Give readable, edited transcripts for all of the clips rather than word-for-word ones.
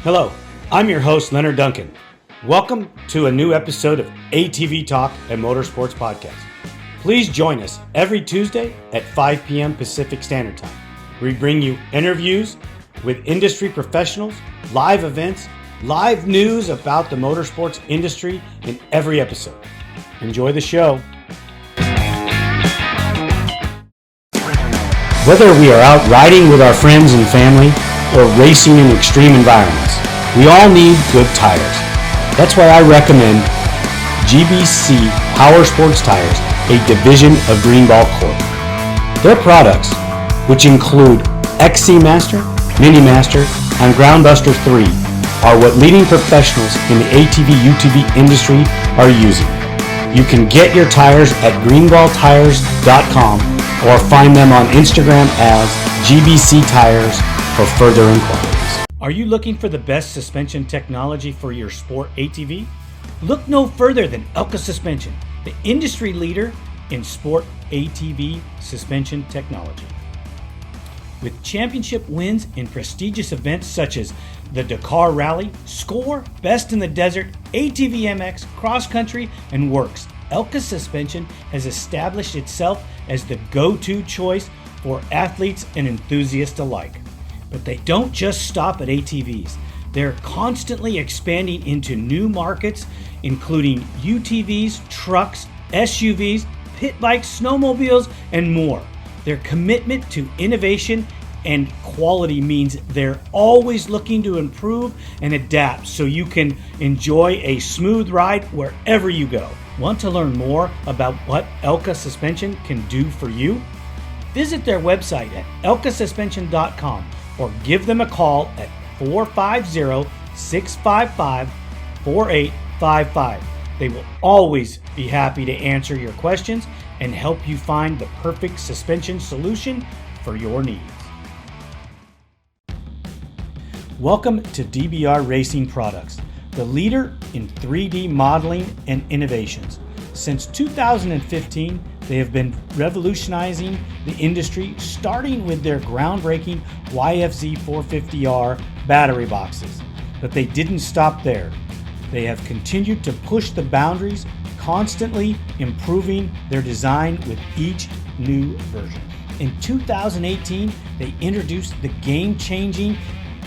Hello, I'm your host, Leonard Duncan. Welcome to a new episode of ATV-TALK and Motorsports Podcast. Please join us every Tuesday at 5 p.m. Pacific Standard Time. We bring you interviews with industry professionals, live events, live news about the motorsports industry in every episode. Enjoy the show. Whether we are out riding with our friends and family or racing in extreme environments, we all need good tires. That's why I recommend GBC Power Sports Tires, a division of Greenball Corp. Their products, which include XC Master, Mini Master, and Groundbuster 3, are what leading professionals in the ATV-UTV industry are using. You can get your tires at greenballtires.com or find them on Instagram as GBC Tires for further inquiries. Are you looking for the best suspension technology for your sport ATV? Look no further than Elka Suspension, the industry leader in sport ATV suspension technology. With championship wins in prestigious events such as the Dakar Rally, SCORE, Best in the Desert, ATV MX, Cross Country, and Works, Elka Suspension has established itself as the go-to choice for athletes and enthusiasts alike. But they don't just stop at ATVs. They're constantly expanding into new markets, including UTVs, trucks, SUVs, pit bikes, snowmobiles, and more. Their commitment to innovation and quality means they're always looking to improve and adapt so you can enjoy a smooth ride wherever you go. Want to learn more about what Elka Suspension can do for you? Visit their website at elkasuspension.com or give them a call at 450-655-4855. They will always be happy to answer your questions and help you find the perfect suspension solution for your needs. Welcome to DBR Racing Products, the leader in 3D modeling and innovations. Since 2015, they have been revolutionizing the industry, starting with their groundbreaking YFZ 450R battery boxes. But they didn't stop there. They have continued to push the boundaries, constantly improving their design with each new version. In 2018, they introduced the game-changing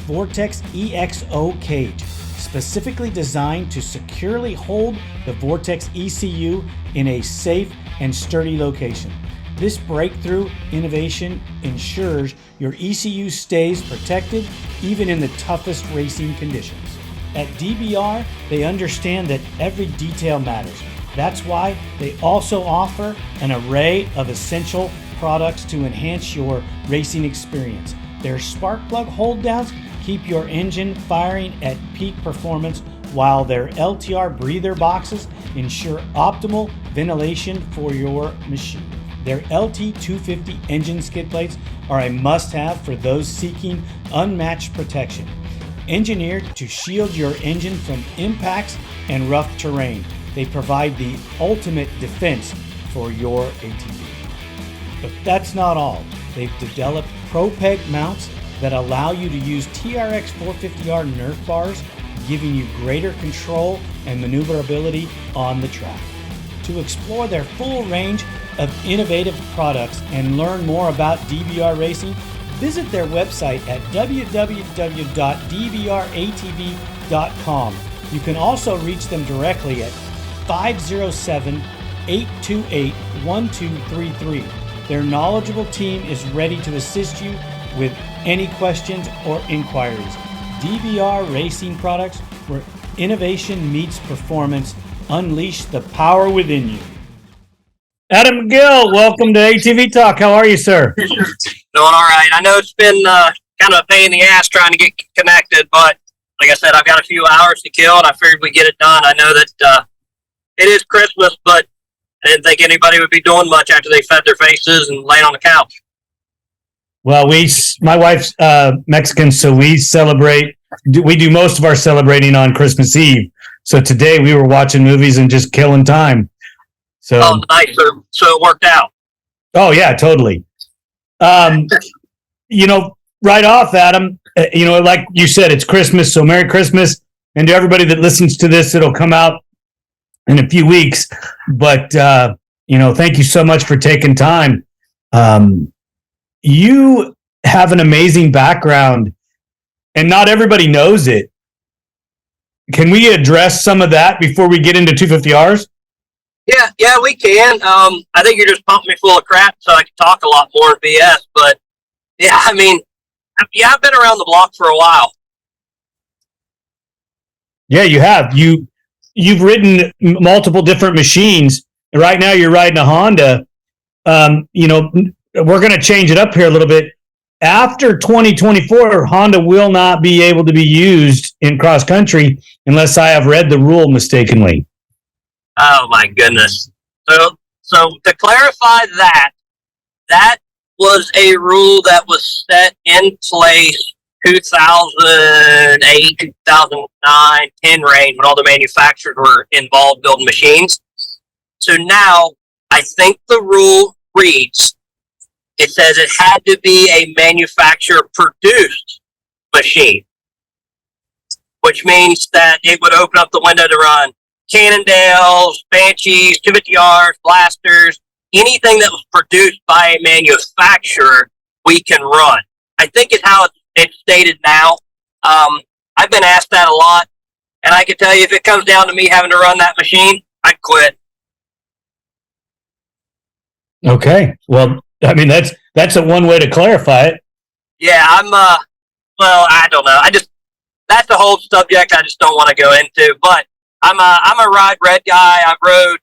Vortex EXO cage, specifically designed to securely hold the Vortex ECU in a safe and sturdy location. This breakthrough innovation ensures your ECU stays protected even in the toughest racing conditions. At DBR, they understand that every detail matters. That's why they also offer an array of essential products to enhance your racing experience. Their spark plug hold downs keep your engine firing at peak performance, while their LTR breather boxes ensure optimal ventilation for your machine. Their LT250 engine skid plates are a must-have for those seeking unmatched protection. Engineered to shield your engine from impacts and rough terrain, they provide the ultimate defense for your ATV. But that's not all. They've developed ProPeg mounts that allow you to use TRX 450R Nerf bars, giving you greater control and maneuverability on the track. To explore their full range of innovative products and learn more about DBR Racing, visit their website at www.dbratv.com. You can also reach them directly at 507-828-1233. Their knowledgeable team is ready to assist you with any questions or inquiries. DBR Racing Products, where innovation meets performance. Unleash the power within you. Adam McGill, welcome to ATV-TALK. How are you, sir? Doing all right. I know it's been kind of a pain in the ass trying to get connected, but like I said, I've got a few hours to kill, and I figured we'd get it done. I know that it is Christmas, but I didn't think anybody would be doing much after they fed their faces and laying on the couch. Well, my wife's Mexican, so we do most of our celebrating on Christmas Eve. So today we were watching movies and just killing time. So, nice. So it worked out. Oh, yeah, totally. Right off, Adam, like you said, it's Christmas, so Merry Christmas. And to everybody that listens to this, it'll come out in a few weeks. But, thank you so much for taking time. You have an amazing background, and not everybody knows it. Can we address some of that before we get into 250Rs? Yeah, we can. I think you're just pumping me full of crap so I can talk a lot more BS. But yeah, I mean, I've been around the block for a while. Yeah, you have. You've ridden multiple different machines. Right now, you're riding a Honda. We're going to change it up here a little bit. After 2024, Honda will not be able to be used in cross country unless I have read the rule mistakenly. Oh my goodness. So to clarify that was a rule that was set in place 2008, 2009, 10 range when all the manufacturers were involved building machines. So now I think the rule reads, it says it had to be a manufacturer produced machine, which means that it would open up the window to run Cannondales, Banshees, 250Rs, Blasters, anything that was produced by a manufacturer, we can run. I think it's how it's stated now. I've been asked that a lot, and I can tell you if it comes down to me having to run that machine, I'd quit. Okay. Well, I mean, that's a one way to clarify it. Yeah, I don't know. That's a whole subject I just don't want to go into, but I'm a ride red guy. I've rode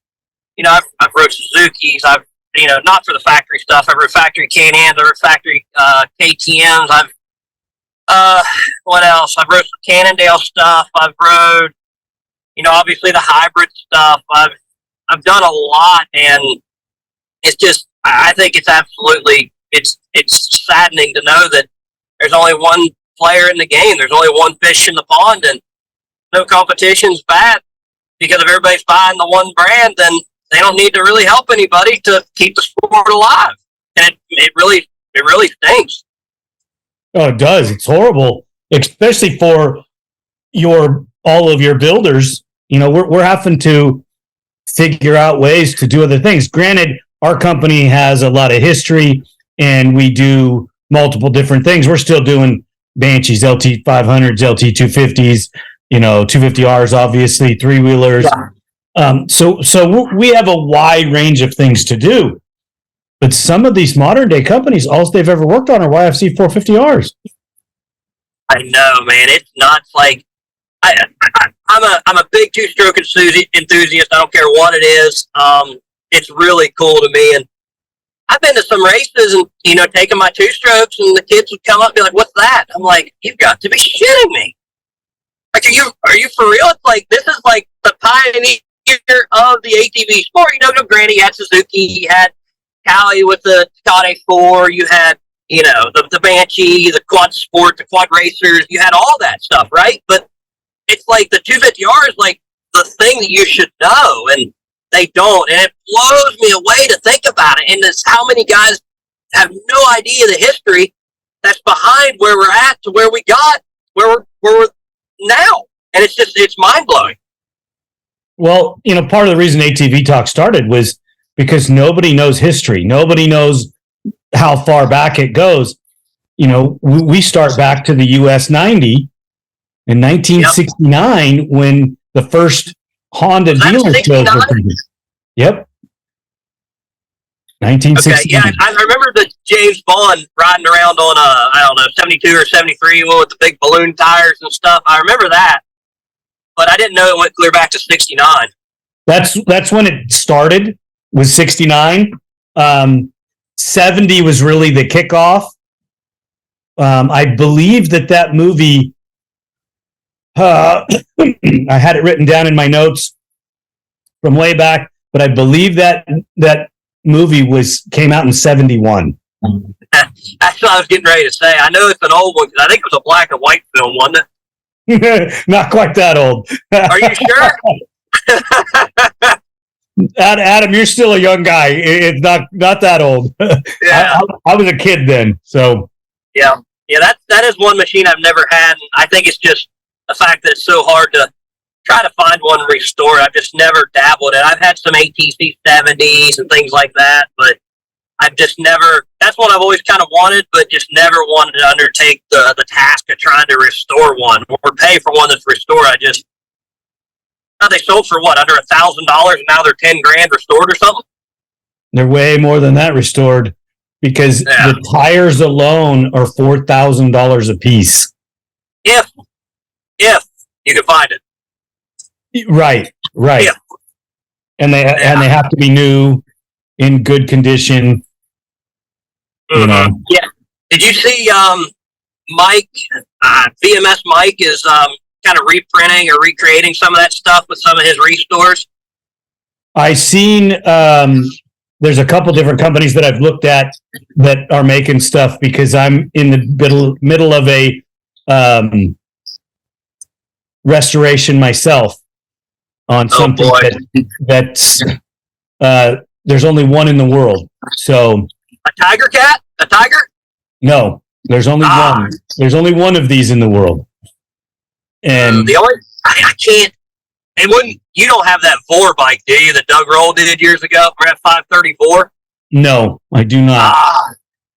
Suzuki's. I've, not for the factory stuff. I've rode factory Can-Ams. I've rode factory KTMs. What else? I've rode some Cannondale stuff. I've rode, obviously the hybrid stuff. I've done a lot, and it's just, I think it's absolutely, it's saddening to know that there's only one player in the game. There's only one fish in the pond, and no competition's bad. Because if everybody's buying the one brand, then they don't need to really help anybody to keep the sport alive. And it really stinks. Oh, it does. It's horrible, especially for all of your builders. We're having to figure out ways to do other things. Granted, our company has a lot of history, and we do multiple different things. We're still doing Banshees, LT 500s, LT 250s. 250Rs, obviously, three-wheelers. So we have a wide range of things to do. But some of these modern-day companies, all they've ever worked on are YFC 450Rs. I know, man. It's not like I'm a big two-stroke enthusiast. I don't care what it is. It's really cool to me. And I've been to some races and, taking my two-strokes, and the kids would come up and be like, "What's that?" I'm like, "You've got to be shitting me. Like, are you for real?" It's like, this is like the pioneer of the ATV sport. Granted, you had Suzuki, you had Cali with the Scott A4, you had, the Banshee, the quad sport, the quad racers, you had all that stuff, right? But it's like the 250R is like the thing that you should know, and they don't. And it blows me away to think about it. And it's how many guys have no idea the history that's behind where we're at to where we got, where we're now. And it's mind-blowing. Well, part of the reason ATV-TALK started was because nobody knows history. Nobody knows how far back it goes. We start back to the US 90 in 1969. Yep. When the first Honda dealer shows were produced. Yep. 1969. Okay, yeah, I remember the James Bond riding around on 72 or 73 with the big balloon tires and stuff. I remember that, but I didn't know it went clear back to 69. That's when it started, was 69. 70 was really the kickoff. I believe that movie, I had it written down in my notes from way back, but I believe that movie came out in 71. That's what I was getting ready to say. I know it's an old one because I think it was a black and white film, wasn't it? Not quite that old. Are you sure? Adam, you're still a young guy. It's not that old. Yeah. I was a kid then, so yeah. Yeah, that is one machine I've never had. And I think it's just the fact that it's so hard to try to find one restored. I've just never dabbled in it. I've had some ATC 70s and things like that, but I've just never, that's what I've always kind of wanted, but just never wanted to undertake the task of trying to restore one or pay for one that's restored. They sold for what, under $1,000, and now they're 10 grand restored or something? They're way more than that restored because the tires alone are $4,000 a piece. If you can find it. Right. Yeah. And they have to be new, in good condition. You know. Yeah. Did you see Mike? VMS Mike is kind of reprinting or recreating some of that stuff with some of his restores. I seen there's a couple different companies that I've looked at that are making stuff because I'm in the middle of a restoration myself on something that's there's only one in the world. So a tiger cat? A tiger? No, there's only one. There's only one of these in the world. And the only I can't. It wouldn't. You don't have that Vor bike, do you? That Doug Roll did years ago. We're at 534. No, I do not.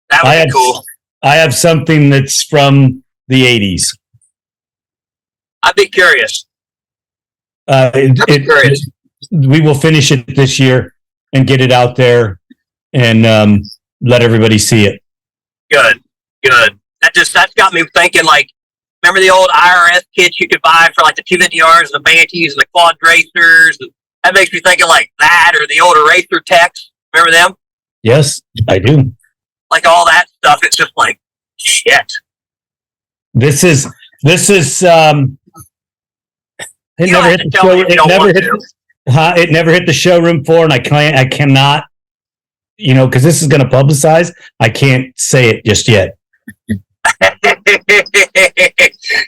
That would be cool. I have something that's from the 80s. I'd be curious. We will finish it this year and get it out there and let everybody see it. Good. That's got me thinking, like, remember the old IRS kits you could buy for like the 250Rs and the Banties and the Quad Racers? And that makes me thinking like that, or the old Eraser Techs. Remember them? Yes, I do. Like all that stuff. It's just like, shit. This is it never hit the show. It never hit the showroom floor, and I cannot, because this is going to publicize. I can't say it just yet.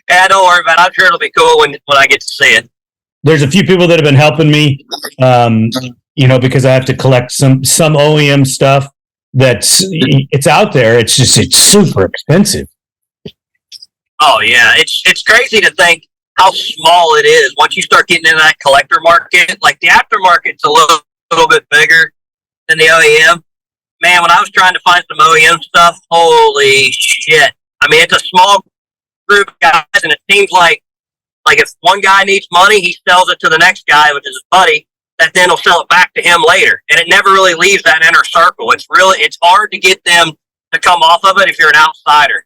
Yeah, don't worry about it. I'm sure it'll be cool when I get to see it. There's a few people that have been helping me, because I have to collect some OEM stuff it's out there. It's super expensive. Oh yeah, it's crazy to think how small it is once you start getting into that collector market. Like the aftermarket's a little bit bigger than the OEM. Man, when I was trying to find some OEM stuff, holy shit. I mean, it's a small group of guys, and it seems like if one guy needs money, he sells it to the next guy, which is his buddy, that then will sell it back to him later. And it never really leaves that inner circle. It's hard to get them to come off of it if you're an outsider.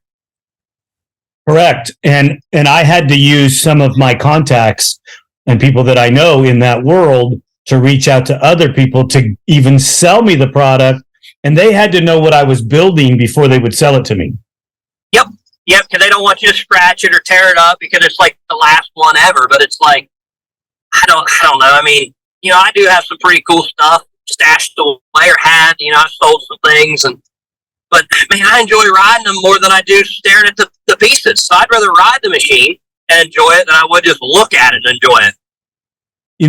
Correct. And I had to use some of my contacts and people that I know in that world to reach out to other people to even sell me the product. And they had to know what I was building before they would sell it to me. Yep, because they don't want you to scratch it or tear it up because it's like the last one ever. But it's like, I don't know. I mean, I do have some pretty cool stuff stashed away or had. I sold some things, but man, I enjoy riding them more than I do staring at the pieces. So I'd rather ride the machine and enjoy it than I would just look at it and enjoy it.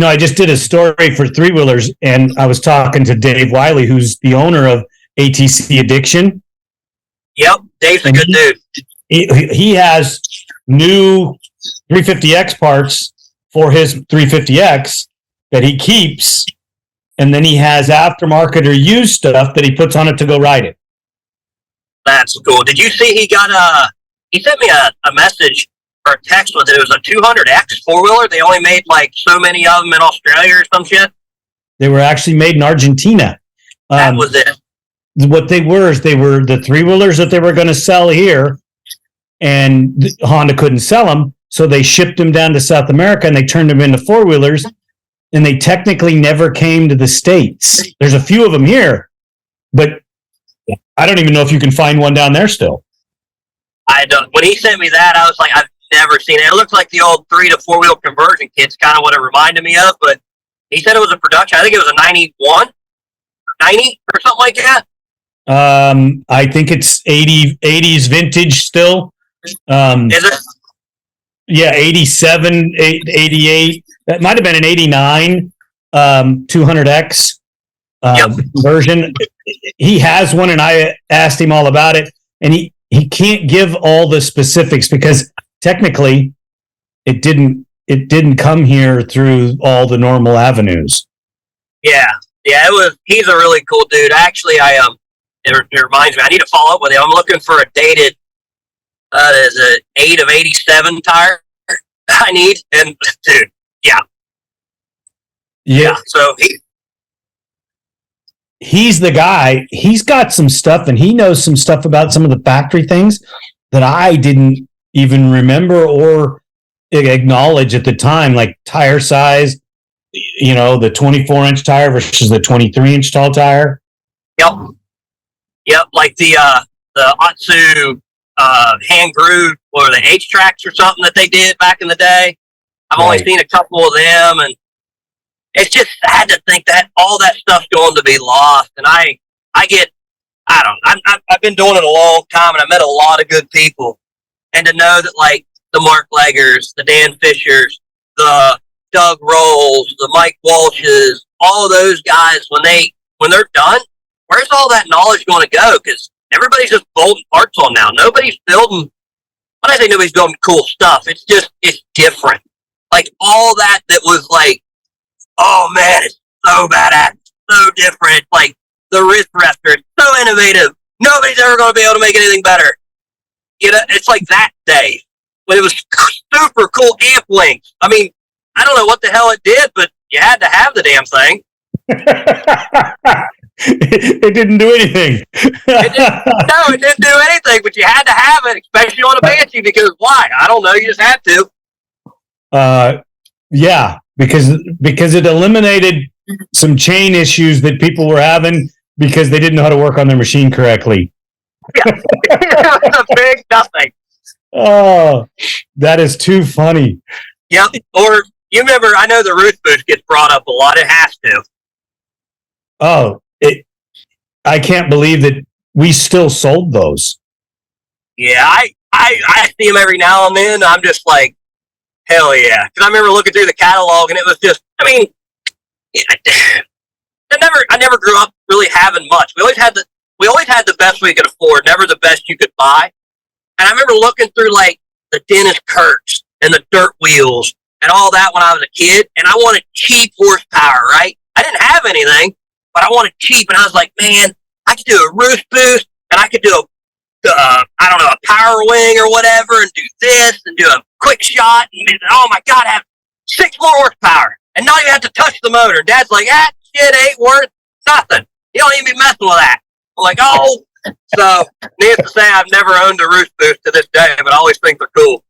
I just did a story for Three Wheelers, and I was talking to Dave Wiley, who's the owner of ATC Addiction. Yep, Dave's a good dude. He has new 350X parts for his 350X that he keeps, and then he has aftermarket or used stuff that he puts on it to go ride it. That's cool. Did you see he sent me a message or a text with it. It was a 200X four-wheeler. They only made like so many of them in Australia or some shit. They were actually made in Argentina. That was it. What they were the three-wheelers that they were going to sell here, and Honda couldn't sell them, so they shipped them down to South America, and they turned them into four-wheelers, and they technically never came to the States. There's a few of them here, but I don't even know if you can find one down there still. I don't. When he sent me that, I was like, I've never seen it. It looks like the old 3 to 4-wheel conversion kit's kind of what it reminded me of, but he said it was a production. I think it was a 91, 90 or something like that. I think it's 80s vintage still. Is it? Yeah, 87, 88. That might have been an 89 200X version. He has one, and I asked him all about it. And he can't give all the specifics because technically it didn't come here through all the normal avenues. Yeah, he's a really cool dude. Actually, it reminds me, I need to follow up with him. I'm looking for a dated, there's an 8 of 87 tire I need. And dude, yeah. So he's the guy. He's got some stuff, and he knows some stuff about some of the factory things that I didn't even remember or acknowledge at the time, like tire size, the 24-inch tire versus the 23-inch tall tire. Yep, like the Otsu hand grooved or the H tracks or something that they did back in the day. I've only seen a couple of them, and it's just sad to think that all that stuff's going to be lost. And I've been doing it a long time, and I met a lot of good people. And to know that, like, the Mark Leggers, the Dan Fishers, the Doug Rolls, the Mike Walshes, all of those guys, when they're done, where's all that knowledge going to go? Because everybody's just bolting parts on now. Nobody's building, when I say nobody's building cool stuff, it's different. Like, all that was like, oh man, it's so badass, so different. Like, the wrist rester, it's so innovative. Nobody's ever going to be able to make anything better. It's like that day when it was super cool amp links. I mean, I don't know what the hell it did, but you had to have the damn thing. It didn't do anything. It didn't do anything, but you had to have it, especially on a Banshee, because why? I don't know, you just had to. Yeah, because it eliminated some chain issues that people were having because they didn't know how to work on their machine correctly. Yeah. It was a big nothing. Oh, that is too funny. Yep. Or you remember, I know the roof boost gets brought up a lot. It has to. Oh, I can't believe that we still sold those. Yeah, I see them every now and then. I'm just like, hell yeah. Because I remember looking through the catalog, and it was just, I mean, I never grew up really having much. We always had the best we could afford, never the best you could buy. And I remember looking through, like, the Dennis Kurtz and the dirt wheels and all that when I was a kid, and I wanted cheap horsepower, right? I didn't have anything, but I wanted cheap, and I was like, man, I could do a roof boost, and I could do a power wing or whatever, and do this, and do a quick shot, and oh my God, I have 6 more horsepower, and not even have to touch the motor. Dad's like, shit ain't worth nothing. You don't even be messing with that. I'm like, oh. So, needless to say, I've never owned a roof boost to this day, but I always think they're cool.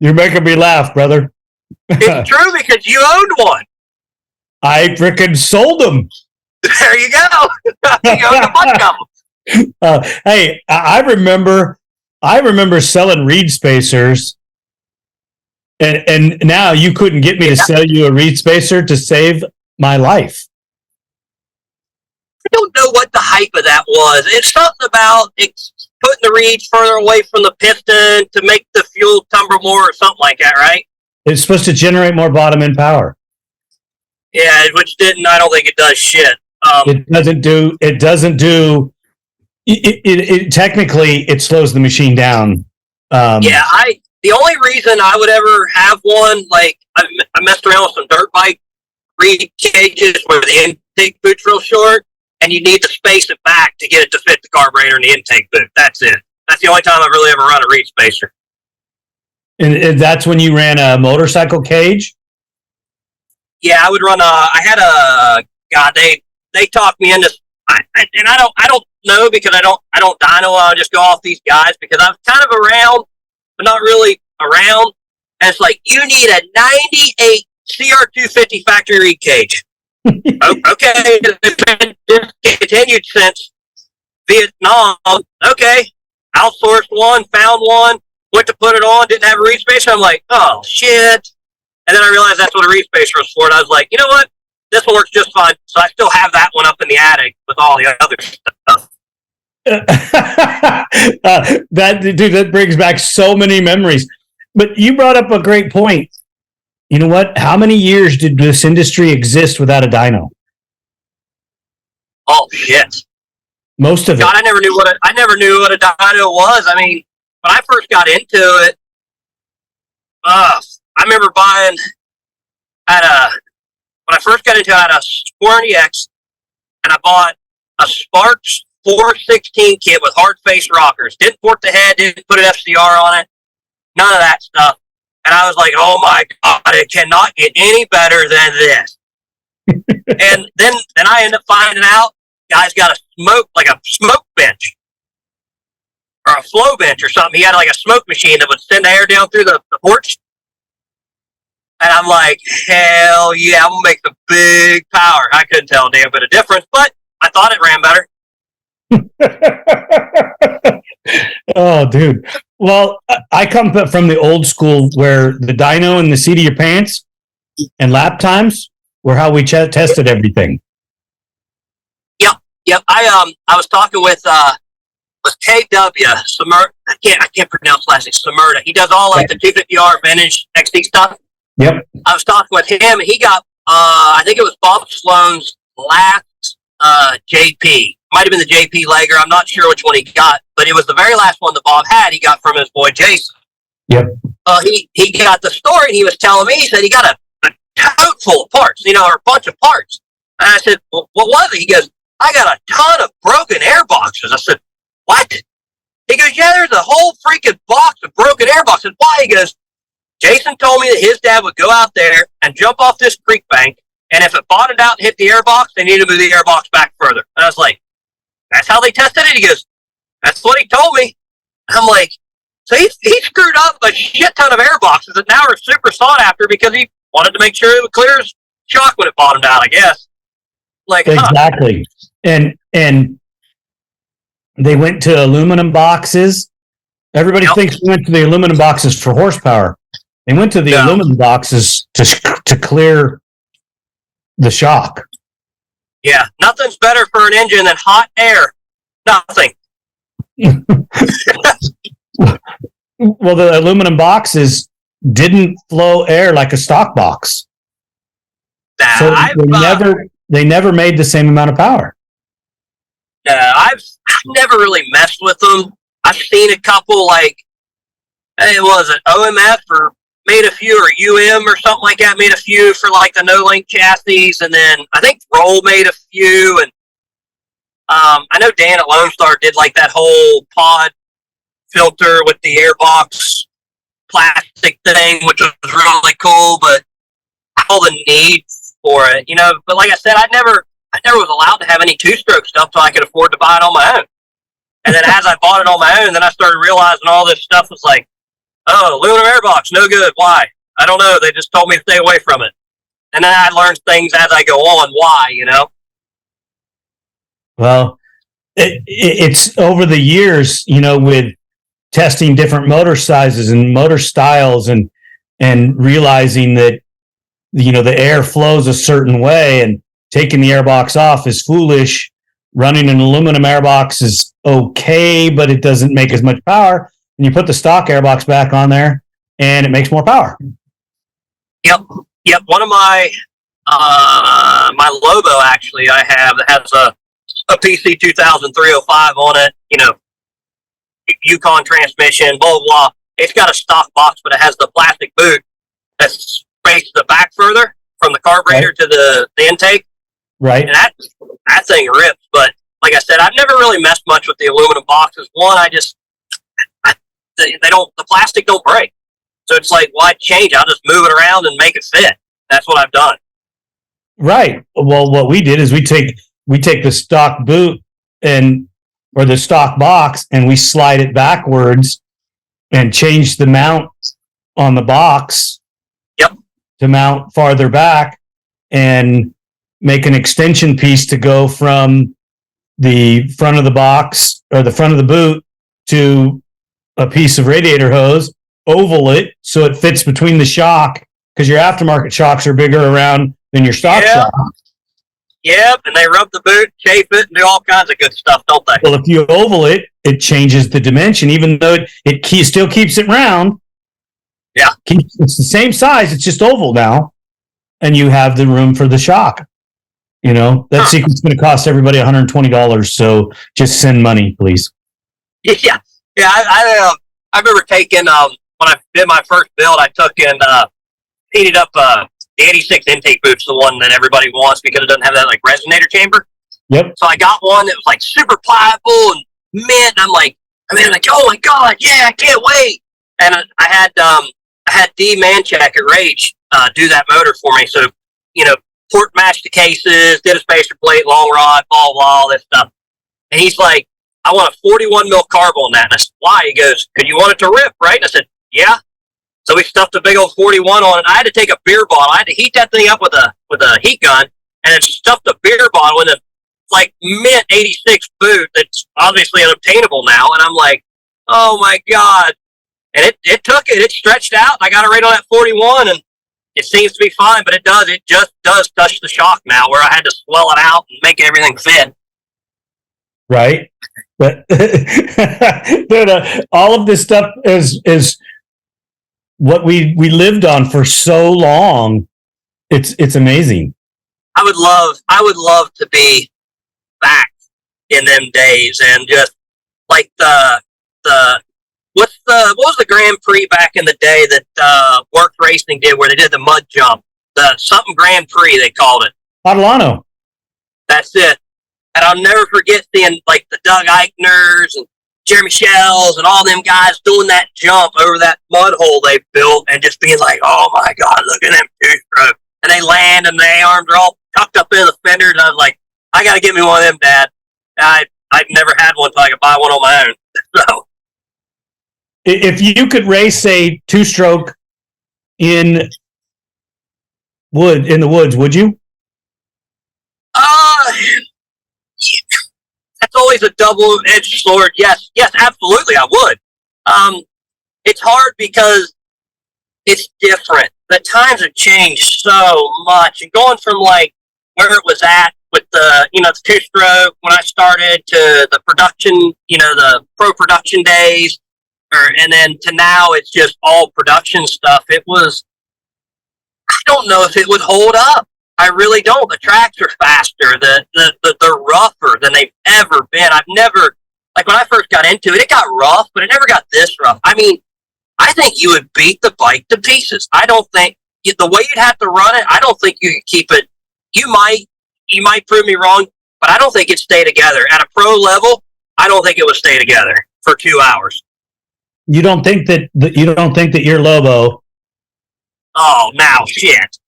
You're making me laugh, brother. It's true because you owned one. I frickin' sold them. There you go. You owned a bunch of them. Hey, I remember selling reed spacers, and now you couldn't get me to sell you a reed spacer to save my life. I don't know what the hype of that was. It's something about putting the reeds further away from the piston to make the fuel tumble more or something like that, right? It's supposed to generate more bottom end power. Yeah, which I don't think it does shit. It doesn't do. It technically it slows the machine down. The only reason I would ever have one, like I messed around with some dirt bike reed cages where the intake boot's real short, and you need to space it back to get it to fit the carburetor and the intake boot. That's it. That's the only time I've really ever run a reed spacer. And that's when you ran a motorcycle cage? Yeah, I would run they talked me into, and I don't know because I don't dyno. I'll just go off these guys because I'm kind of around, but not really around. And it's like, you need a 98 CR250 factory reed cage. Okay, it's been discontinued since Vietnam. Okay, outsourced one, found one, went to put it on, didn't have a reed spacer. I'm like, oh shit. And then I realized that's what a reed spacer was for. And I was like, you know what? This one works just fine. So I still have that one up in the attic with all the other stuff. That brings back so many memories. But you brought up a great point. You know what? How many years did this industry exist without a dyno? Oh, shit. Most of it. God, I never knew what a dyno was. I mean, when I first got into it, I remember buying when I first got into it, I had a 490X, and I bought a Sparks 416 kit with hard face rockers. Didn't port the head, didn't put an FCR on it, none of that stuff. And I was like, oh my God, it cannot get any better than this. And then I ended up finding out guy's got a smoke bench or a flow bench or something. He had like a smoke machine that would send air down through the porch. And I'm like, hell yeah, I'm going to make some big power. I couldn't tell a damn bit of difference, but I thought it ran better. Oh, dude. Well, I come from the old school where the dyno and the seat of your pants and lap times were how we tested everything. Yep. I was talking with KW Smyrna. I can't pronounce last name. Smyrna. He does all like the 250R vintage XD stuff. Yep. I was talking with him, and he got I think it was Bob Sloan's last JP. Might have been the JP Lager. I'm not sure which one he got, but it was the very last one that Bob had. He got from his boy Jason. Yep. He got the story, and he was telling me, he said he got a tote full of parts, or a bunch of parts. And I said, well, what was it? He goes, I got a ton of broken air boxes. I said, what? He goes, yeah, there's a whole freaking box of broken air boxes. Why? He goes, Jason told me that his dad would go out there and jump off this creek bank, and if it bottomed out and hit the air box, they needed to move the air box back further. And I was like, that's how they tested it? He goes, that's what he told me. I'm like, so he screwed up a shit ton of air boxes that now are super sought after because he wanted to make sure it would clear his shock when it bottomed out, I guess. Like, exactly. And they went to aluminum boxes. Everybody thinks we went to the aluminum boxes for horsepower. They went to the aluminum boxes to clear the shock. Yeah, nothing's better for an engine than hot air. Nothing. Well, the aluminum boxes didn't flow air like a stock box. So they never made the same amount of power. I've never really messed with them. I've seen a couple, like, it was an OMF or made a few, or UM or something like that, made a few for like the no-link chassis, and then I think Roll made a few, and I know Dan at Lone Star did like that whole pod filter with the airbox plastic thing, which was really cool, but all the need for it, but like I said, I never was allowed to have any two-stroke stuff till I could afford to buy it on my own. And then as I bought it on my own, then I started realizing all this stuff was like, oh, aluminum airbox, no good. Why? I don't know. They just told me to stay away from it. And then I learned things as I go on. Why, Well, it's over the years, with testing different motor sizes and motor styles and realizing that, the air flows a certain way, and taking the airbox off is foolish. Running an aluminum airbox is okay, but it doesn't make as much power. And you put the stock airbox back on there, and it makes more power. Yep. One of my my Lobo, actually, I have that has a PC 2305 on it. Yukon transmission, blah blah blah. It's got a stock box, but it has the plastic boot that faces the back further from the carburetor to the intake. Right. And that thing rips. But like I said, I've never really messed much with the aluminum boxes. One, the plastic don't break. So it's like, why change? I'll just move it around and make it fit. That's what I've done. Right. Well, what we did is we take the stock boot or the stock box, and we slide it backwards and change the mount on the box. Yep. To mount farther back, and make an extension piece to go from the front of the box or the front of the boot to a piece of radiator hose, oval it so it fits between the shock, because your aftermarket shocks are bigger around than your stock shock. Yep, and they rub the boot, shape it, and do all kinds of good stuff, don't they? Well, if you oval it, it changes the dimension, even though it still keeps it round. Yeah. It's the same size, it's just oval now, and you have the room for the shock. That sequence is going to cost everybody $120. So just send money, please. Yeah, yeah. I remember taking when I did my first build, I took and heated up the 86 intake boots, the one that everybody wants because it doesn't have that like resonator chamber. Yep. So I got one that was like super pliable and mint. And I'm like, oh my god, yeah, I can't wait. And I had D Mancheck at Rage do that motor for me. So port matched the cases, did a spacer plate, long rod, blah blah, all this stuff. And he's like, I want a 41 mil carb on that. And I said, why? He goes, because you want it to rip, right? And I said, yeah. So we stuffed a big old 41 on it. I had to take a beer bottle. I had to heat that thing up with a heat gun, and then stuffed a beer bottle in a like mint 86 boot that's obviously unobtainable now. And I'm like, oh my god! And it took it. It stretched out. I got it right on that 41, and it seems to be fine. But it just does touch the shock now, where I had to swell it out and make everything fit. Right. But all of this stuff is what we lived on for so long. It's amazing. I would love to be back in them days and just like what was the Grand Prix back in the day that Works Racing did where they did the mud jump, the something Grand Prix they called it. Adelano. That's it. And I'll never forget seeing like the Doug Eichners and Jeremy Shells and all them guys doing that jump over that mud hole they built and just being like, oh my god, look at them two-stroke. And they land and their arms are all tucked up in the fenders. And I was like, I got to get me one of them, Dad. I've never had one until I could buy one on my own. So, if you could race a two-stroke in the woods, would you? That's always a double-edged sword. Yes, absolutely, I would. It's hard because it's different. The times have changed so much, and going from like where it was at with the the two-stroke when I started to the production, the pro production days, and then to now it's just all production stuff. I don't know if it would hold up. I really don't. The tracks are faster. They're rougher than they've ever been. I've never, like when I first got into it, it got rough, but it never got this rough. I mean, I think you would beat the bike to pieces. I don't think the way you'd have to run it. I don't think you could keep it. You might prove me wrong, but I don't think it'd stay together at a pro level. I don't think it would stay together for 2 hours. You don't think that your Lobo? Oh, now shit.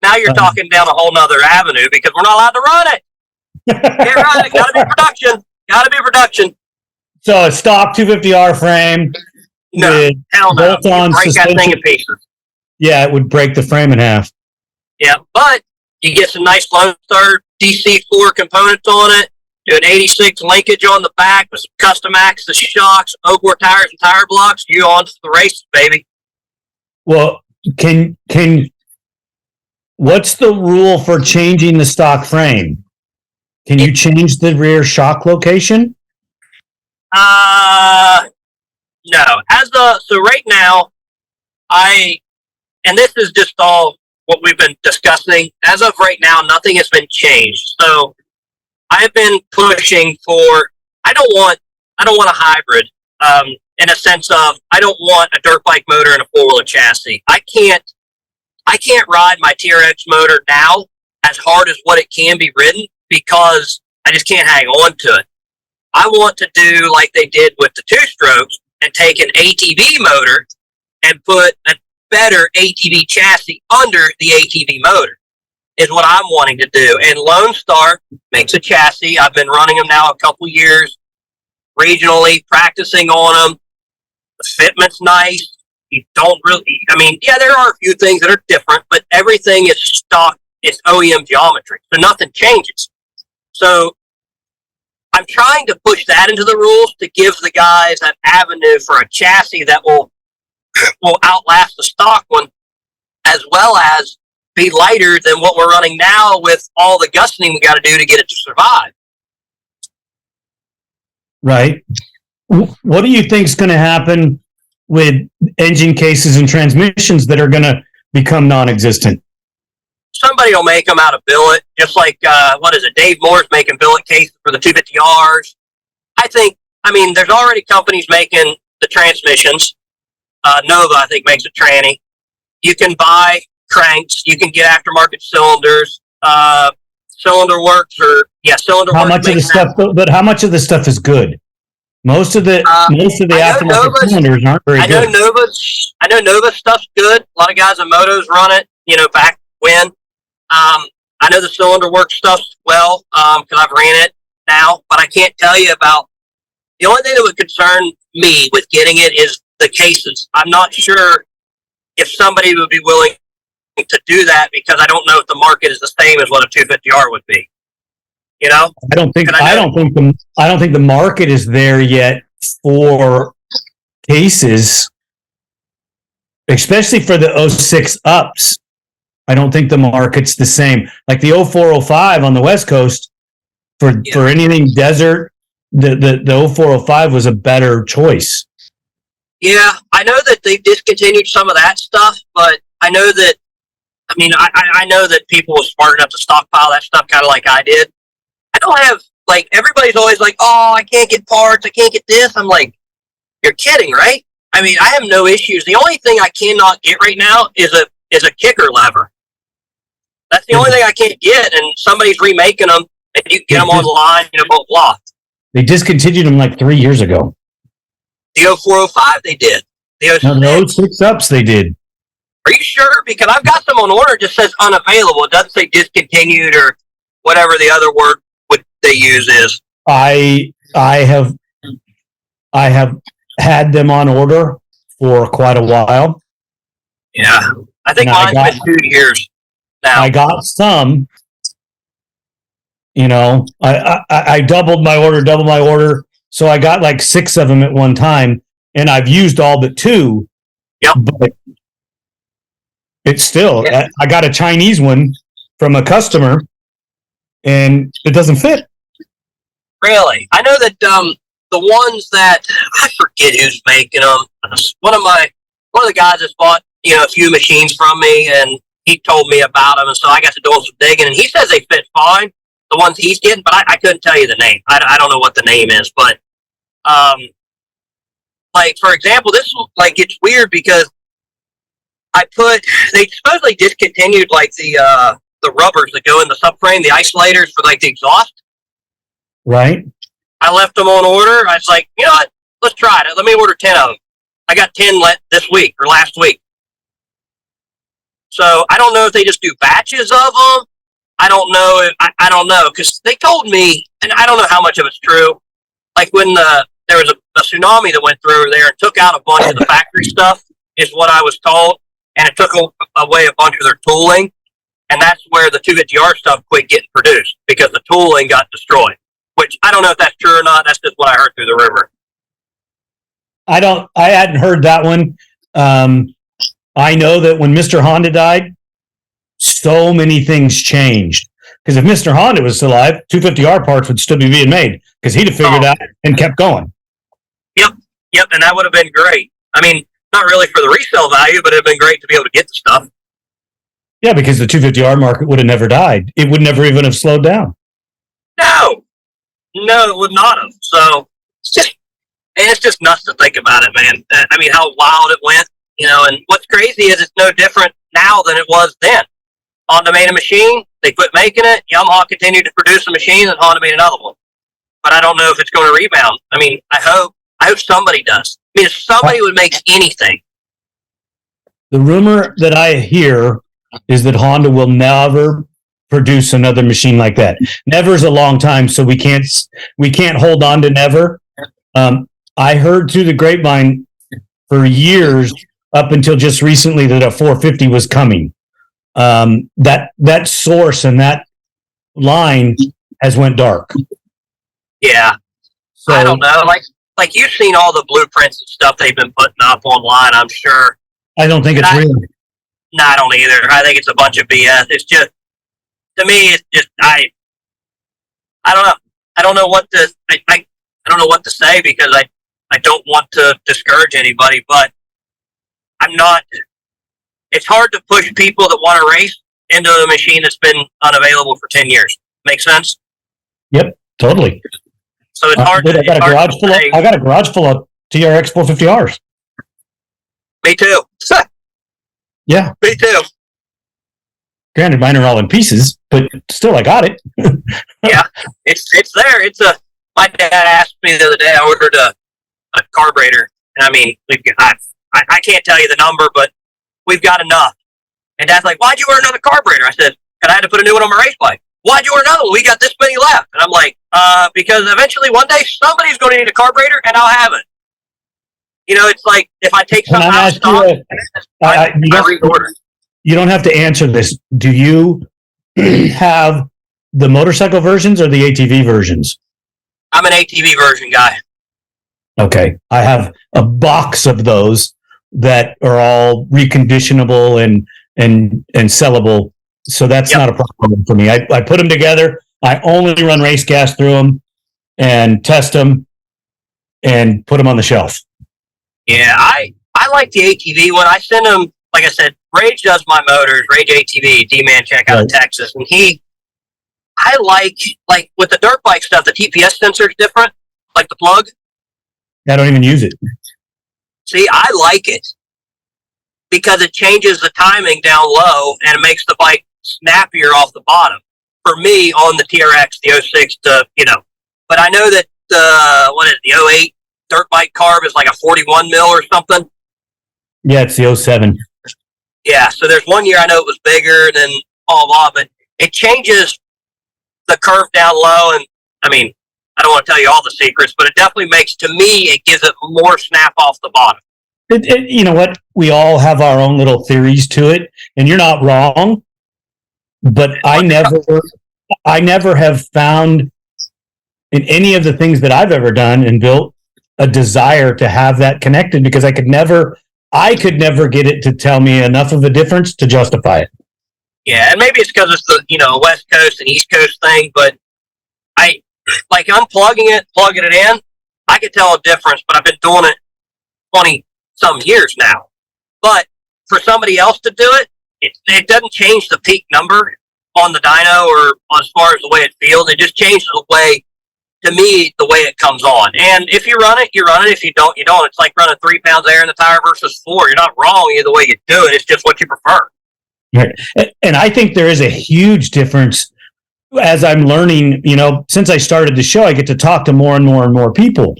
Now you're talking down a whole nother avenue because we're not allowed to run it. Can't run it. Gotta be production. Gotta be production. So a stock 250R frame. No, hell no. Break that thing in pieces. Yeah, it would break the frame in half. Yeah, but you get some nice Lone Star DC4 components on it. Do an 86 linkage on the back with some custom axis shocks, Oakmore tires, and tire blocks. You on to the races, baby. Well, can what's the rule for changing the stock frame? Can you change the rear shock location? No. So right now, and this is just all what we've been discussing. As of right now, nothing has been changed. So I've been pushing for. I don't want a hybrid. In a sense of, I don't want a dirt bike motor and a four-wheeler chassis. I can't ride my TRX motor now as hard as what it can be ridden because I just can't hang on to it. I want to do like they did with the two-strokes and take an ATV motor and put a better ATV chassis under the ATV motor is what I'm wanting to do. And Lone Star makes a chassis. I've been running them now a couple years, regionally, practicing on them. The fitment's nice. You don't really, there are a few things that are different, but everything is stock. It's OEM geometry. So nothing changes. So I'm trying to push that into the rules to give the guys an avenue for a chassis that will outlast the stock one, as well as be lighter than what we're running now with all the gusseting we got to do to get it to survive. Right. What do you think is going to happen with engine cases and transmissions that are going to become non-existent? somebody will make them out of billet, just like, what is it? Dave Moore's making billet cases for the 250Rs. There's already companies making the transmissions. Nova, I think, makes a tranny. You can buy cranks. You can get aftermarket cylinders. Cylinder Works How much of the stuff? But how much of the stuff is good? Most of the aftermarket cylinders aren't very good. I know Nova's stuff's good. A lot of guys in motos run it. Back when. I know the Cylinder Works stuff well because I've ran it now, but I can't tell you about. The only thing that would concern me with getting it is the cases. I'm not sure if somebody would be willing to do that because I don't know if the market is the same as what a 250R would be. I don't think the market is there yet for cases, especially for the 06 ups. I don't think the market's the same. Like the 0405 on the West Coast for anything desert, the 0405 was a better choice. Yeah, I know that they've discontinued some of that stuff, but I know that, I know that people were smart enough to stockpile that stuff kind of like I did. I don't have, everybody's always like, oh, I can't get parts, I can't get this. I'm like, you're kidding, right? I have no issues. The only thing I cannot get right now is a kicker lever. That's the only thing I can't get, and somebody's remaking them, and you can get them online, both lost. They discontinued them 3 years ago. The 0405 they did. The 06 ups they did. Are you sure? Because I've got some on order. It just says unavailable. It doesn't say discontinued or whatever the other word they use is. I have had them on order for quite a while. Yeah, I think mine's been 2 years now. I got some. I doubled my order. So I got 6 of them at one time, and I've used all but 2. Yep. But it's still, I got a Chinese one from a customer, and it doesn't fit. Really? I know that the ones that, I forget who's making them. One of the guys that's bought, a few machines from me, and he told me about them, and so I got to do some digging, and he says they fit fine. The ones he's getting, but I couldn't tell you the name. I don't know what the name is, but for example, this it's weird because they supposedly discontinued the rubbers that go in the subframe, the isolators for the exhaust. Right. I left them on order. I was like, you know what? Let's try it. Let me order 10 of them. I got 10 this week or last week. So I don't know if they just do batches of them. I don't know. I don't know because they told me, and I don't know how much of it's true. When there was a tsunami that went through there and took out a bunch of the factory stuff, is what I was told, and it took away a bunch of their tooling, and that's where the 250R stuff quit getting produced because the tooling got destroyed. Which I don't know if that's true or not. That's just what I heard through the river. I hadn't heard that one. I know that when Mr. Honda died, so many things changed. Because if Mr. Honda was still alive, 250R parts would still be being made because he'd have figured out and kept going. Yep, and that would have been great. Not really for the resale value, but it'd have been great to be able to get the stuff. Yeah, because the 250R market would have never died. It would never even have slowed down. No, it would not have. So it's just nuts to think about it, man. How wild it went, and what's crazy is it's no different now than it was then. Honda made a machine, they quit making it, Yamaha continued to produce a machine, and Honda made another one. But I don't know if it's going to rebound. I hope somebody does. If somebody would make anything. The rumor that I hear is that Honda will never produce another machine like that. Never is a long time, so we can't hold on to never. I heard through the grapevine for years, up until just recently, that a 450 was coming. That source and that line has went dark. Yeah, so, I don't know. Like you've seen all the blueprints and stuff they've been putting up online, I'm sure. I don't think it's real. No, I don't either. I think it's a bunch of BS. It's just, to me, it's just I don't know. I don't know what to I don't know what to say because I don't want to discourage anybody, but I'm not. It's hard to push people that want to race into a machine that's been unavailable for 10 years. Make sense? Yep, totally. So it's hard. I got a garage full of TRX 450Rs. Me too. Yeah. Me too. Granted, mine are all in pieces, but still, I got it. Yeah, it's there. My dad asked me the other day. I ordered a carburetor, and I mean, I can't tell you the number, but we've got enough. And Dad's like, "Why'd you order another carburetor?" I said, "Cause I had to put a new one on my race bike." "Why'd you order another one? We got this many left." And I'm like, because eventually one day somebody's going to need a carburetor, and I'll have it. You know, it's like if I take something out of stock, I reorder. You don't have to answer this. Do you have the motorcycle versions or the ATV versions? I'm an ATV version guy. Okay. I have a box of those that are all reconditionable and sellable. So that's not a problem for me. I put them together. I only run race gas through them and test them and put them on the shelf. Yeah, I like the ATV one. I send them, like I said, Rage does my motors, Rage ATV, D-Man check out of Texas. And I like with the dirt bike stuff, the TPS sensor is different, like the plug. I don't even use it. See, I like it because it changes the timing down low and it makes the bike snappier off the bottom. For me, on the TRX, the 06 but I know that the 08 dirt bike carb is like a 41 mil or something. Yeah, it's the 07. Yeah, so there's one year I know it was bigger than blah, but it changes the curve down low. And I mean, I don't want to tell you all the secrets, but it definitely makes, to me, it gives it more snap off the bottom. You know what? We all have our own little theories to it, and you're not wrong. But I never have found in any of the things that I've ever done and built a desire to have that connected because I could never get it to tell me enough of a difference to justify it. Yeah, and maybe it's because it's the West Coast and East Coast thing, but I like unplugging it, plugging it in. I could tell a difference, but I've been doing it 20 some years now. But for somebody else to do it, it doesn't change the peak number on the dyno or as far as the way it feels. It just changes the way, to me, the way it comes on. And if you run it, you run it. If you don't, you don't. It's like running 3 pounds of air in the tire versus 4. You're not wrong either way you do it. It's just what you prefer. Right. And I think there is a huge difference as I'm learning, since I started the show, I get to talk to more and more and more people.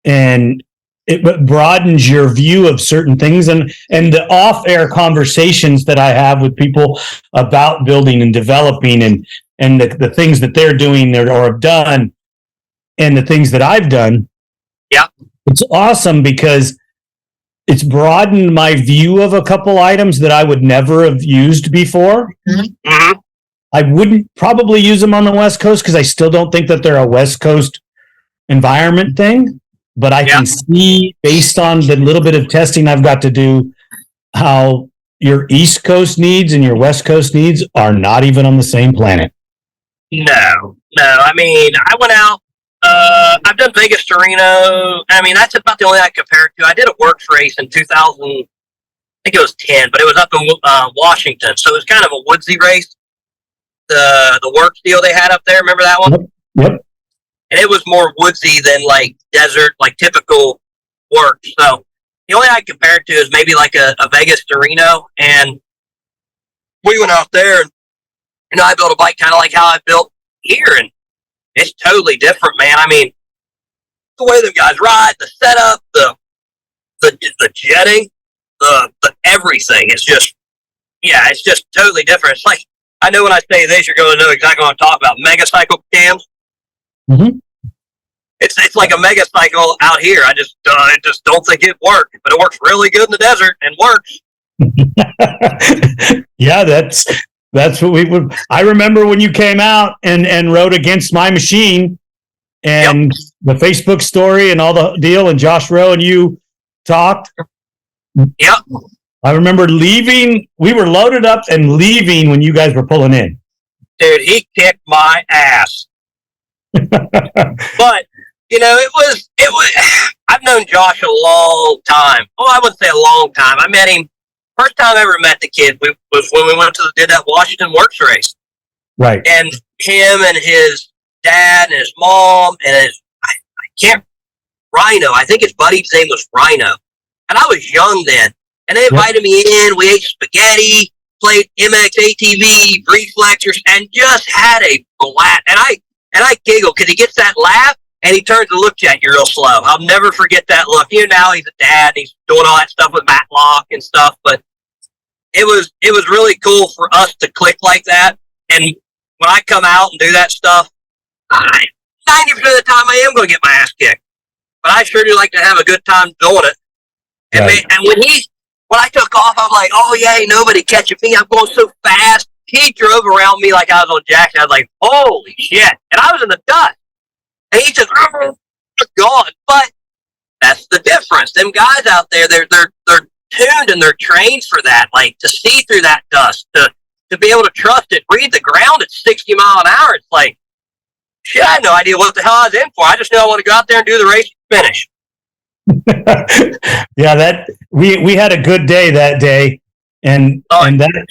And it broadens your view of certain things and the off-air conversations that I have with people about building and developing and the things that they're doing or have done and the things that I've done. Yeah. It's awesome because it's broadened my view of a couple items that I would never have used before. Mm-hmm. I wouldn't probably use them on the West Coast because I still don't think that they're a West Coast environment thing. But I can see, based on the little bit of testing I've got to do, how your East Coast needs and your West Coast needs are not even on the same planet. No. I mean, I went out. I've done Vegas to Reno. I mean, that's about the only I compare it to. I did a works race in 2000. I think it was 10, but it was up in Washington. So it was kind of a woodsy race. The works deal they had up there. Remember that one? Yep. And it was more woodsy than like desert, like typical work. So the only I compare it to is maybe like a Vegas to Reno. And we went out there and, I built a bike kind of like how I built here. And it's totally different, man. I mean, the way the guys ride, the setup, the jetting, the everything. It's just totally different. It's like, I know when I say this, you're going to know exactly what I'm talking about. Mega cycle cams. Mm-hmm. It's like a mega cycle out here. I just don't think it worked, but it works really good in the desert and works. Yeah, that's what we would. I remember when you came out and rode against my machine and the Facebook story and all the deal, and Josh Rowe and you talked. Yep. I remember leaving. We were loaded up and leaving when you guys were pulling in. Dude, he kicked my ass. But it was. I've known Josh a long time. Oh, I wouldn't say a long time. I met him First time I ever met the kid was when we did that Washington Works race. Right. And him and his dad and his mom and Rhino. I think his buddy's name was Rhino. And I was young then. And they invited me in. We ate spaghetti, played MX ATV, reflexers, and just had a blast. And I giggle because he gets that laugh and he turns and looks at you real slow. I'll never forget that look. Now he's a dad. He's doing all that stuff with Matlock and stuff. But it was really cool for us to click like that. And when I come out and do that stuff, 90% of the time I am going to get my ass kicked. But I sure do like to have a good time doing it. And, right. and when I took off, I'm like, oh, yeah, ain't nobody catching me. I'm going so fast. He drove around me like I was on Jackson. I was like, holy shit. And I was in the dust. And he just, gone. But that's the difference. Them guys out there, they're tuned and they're trained for that. Like, to see through that dust, to be able to trust it, read the ground at 60 mile an hour. It's like, shit, I had no idea what the hell I was in for. I just knew I want to go out there and do the race and finish. Yeah, that we had a good day that day, and that,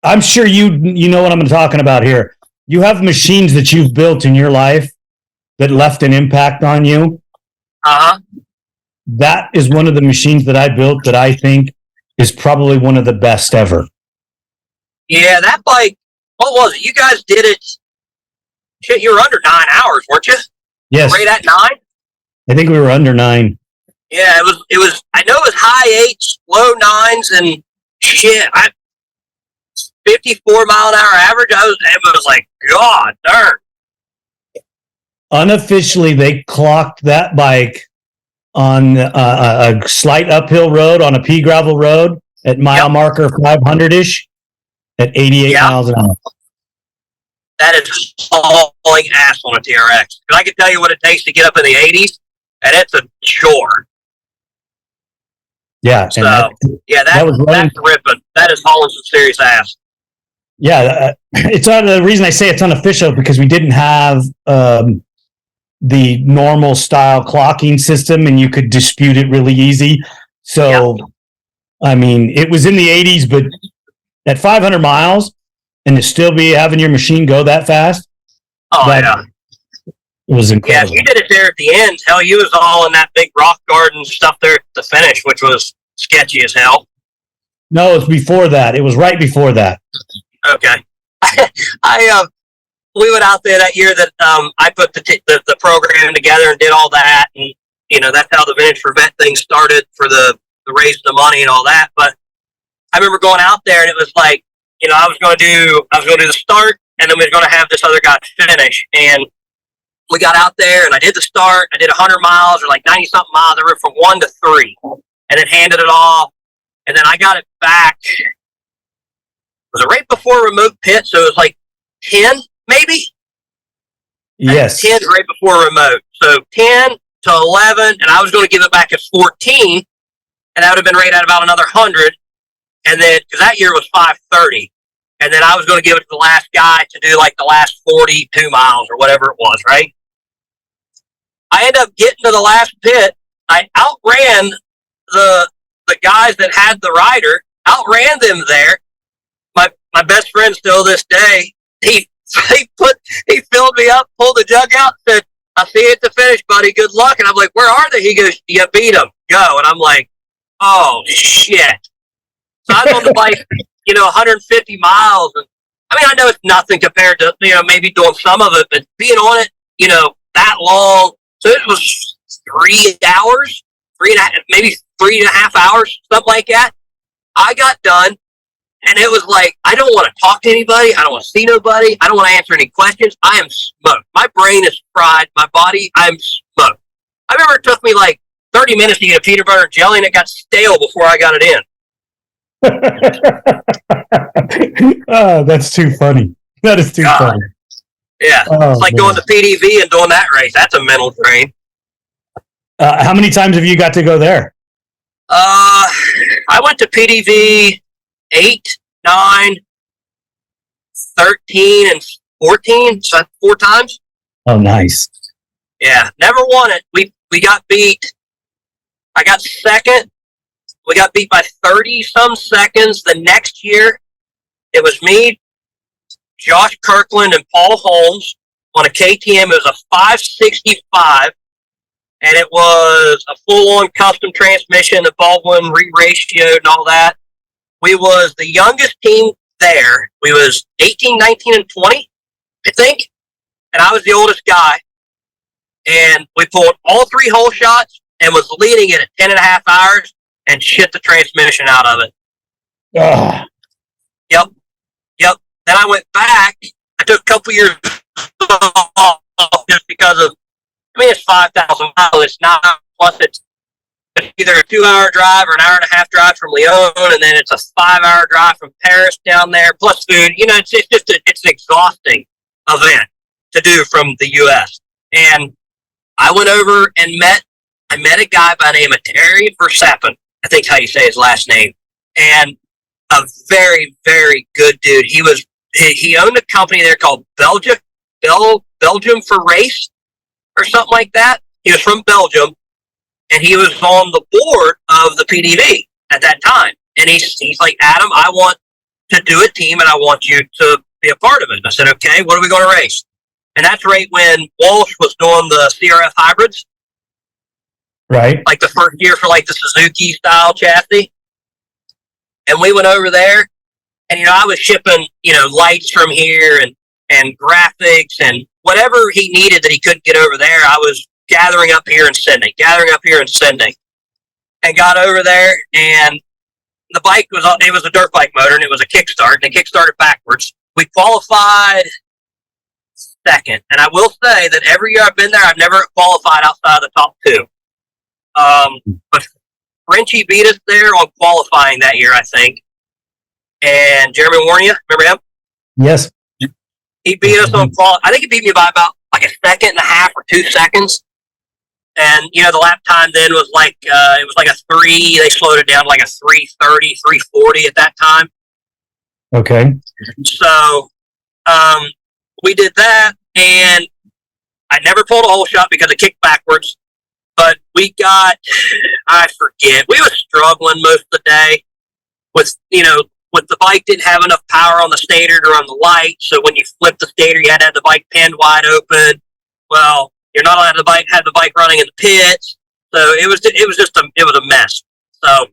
I'm sure you know what I'm talking about here. You have machines that you've built in your life that left an impact on you. That is one of the machines that I built that I think is probably one of the best ever. Yeah, that bike. What was it? You guys did it. Shit, you were under 9 hours, weren't you? Yes. Right at 9. I think we were under 9. Yeah, it was. I know it was high 8s, low 9s, and shit. 54 mile an hour average. It was like, God darn. Unofficially, they clocked that bike on a slight uphill road on a pea gravel road at mile marker 500-ish at 88 miles an hour. That is hauling ass on a TRX. Because I can tell you what it takes to get up in the 80s, and it's a chore. Yeah. So, that's ripping. That is hauling some serious ass. Yeah. It's the reason I say it's unofficial because we didn't have the normal style clocking system, and you could dispute it really easy. So, I mean, it was in the 80s, but at 500 miles, and to still be having your machine go that fast. Oh, yeah. It was incredible. Yeah, you did it there at the end. Hell, you was all in that big rock garden stuff there at the finish, which was sketchy as hell. No, it was before that. It was right before that. Okay. We went out there that year that I put the program together and did all that. And, that's how the Vintage for Vet thing started for the raising the money and all that. But I remember going out there and it was like, I was going to do the start, and then we were going to have this other guy finish. And we got out there, and I did the start. I did 100 miles or like 90-something miles. I went from 1 to 3, and then handed it off. And then I got it back. Was it right before remote pit? So it was like 10, maybe? Yes. 10 right before remote. So 10 to 11, and I was going to give it back at 14, and that would have been right at about another 100. And then, because that year was 5:30, and then I was going to give it to the last guy to do like the last 42 miles or whatever it was, right? I ended up getting to the last pit. I outran the guys that had the rider, outran them there. My best friend still this day, he filled me up, pulled the jug out, said, "I see you at the finish, buddy. Good luck." And I'm like, "Where are they?" He goes, "You beat them. Go." And I'm like, "Oh, shit." So I was on the bike, 150 miles. And I mean, I know it's nothing compared to, maybe doing some of it, but being on it, that long. So it was 3 hours, maybe 3.5 hours, something like that. I got done, and it was like, I don't want to talk to anybody. I don't want to see nobody. I don't want to answer any questions. I am smoked. My brain is fried. My body, I'm smoked. I remember it took me like 30 minutes to get a peanut butter and jelly, and it got stale before I got it in. Oh, that's too funny. That is too funny. Yeah, it's like going to PDV and doing that race. That's a mental drain. How many times have you got to go there? I went to PDV 8, 9, 13, and 14. So 4 times. Oh, nice. Yeah, never won it. We got beat. I got second We got beat by 30-some seconds. The next year, it was me, Josh Kirkland, and Paul Holmes on a KTM. It was a 565, and it was a full-on custom transmission, the Baldwin re-ratioed and all that. We was the youngest team there. We was 18, 19, and 20, I think, and I was the oldest guy. And we pulled all 3 hole shots and was leading it at 10.5 hours and shit the transmission out of it. Ugh. Yep. Then I went back. I took a couple years off just because of, it's 5,000 miles. It's not, plus it's either a 2-hour drive or an hour and a half drive from Lyon, and then it's a 5-hour drive from Paris down there, plus food. It's just it's an exhausting event to do from the U.S. And I went over and met a guy by the name of Terry Verstappen. I think how you say his last name. And a very, very good dude. He owned a company there called Belgium for Race or something like that. He was from Belgium, and he was on the board of the PDV at that time. And he's like, Adam, I want to do a team, and I want you to be a part of it. And I said, okay, what are we going to race? And that's right when Walsh was doing the CRF hybrids. Right. Like the first year for like the Suzuki style chassis. And we went over there, and, I was shipping, lights from here and graphics and whatever he needed that he couldn't get over there. I was gathering up here and sending, and got over there. And the bike it was a dirt bike motor, and it was a kickstart, and it kickstarted backwards. We qualified second. And I will say that every year I've been there, I've never qualified outside of the top 2. But Frenchie beat us there on qualifying that year, I think. And Jeremy Warnia, remember him? Yes. He beat us on qualifying. I think he beat me by about like a second and a half or 2 seconds. And, the lap time then was like, it was like a 3. They slowed it down to like a 3:30, 3:40 at that time. Okay. So, we did that, and I never pulled a hole shot because it kicked backwards. But we got, I forget, we were struggling most of the day with the bike didn't have enough power on the stator to run the light. So when you flipped the stator, you had to have the bike pinned wide open. Well, you're not allowed to have the bike running in the pits. So it was a mess. So,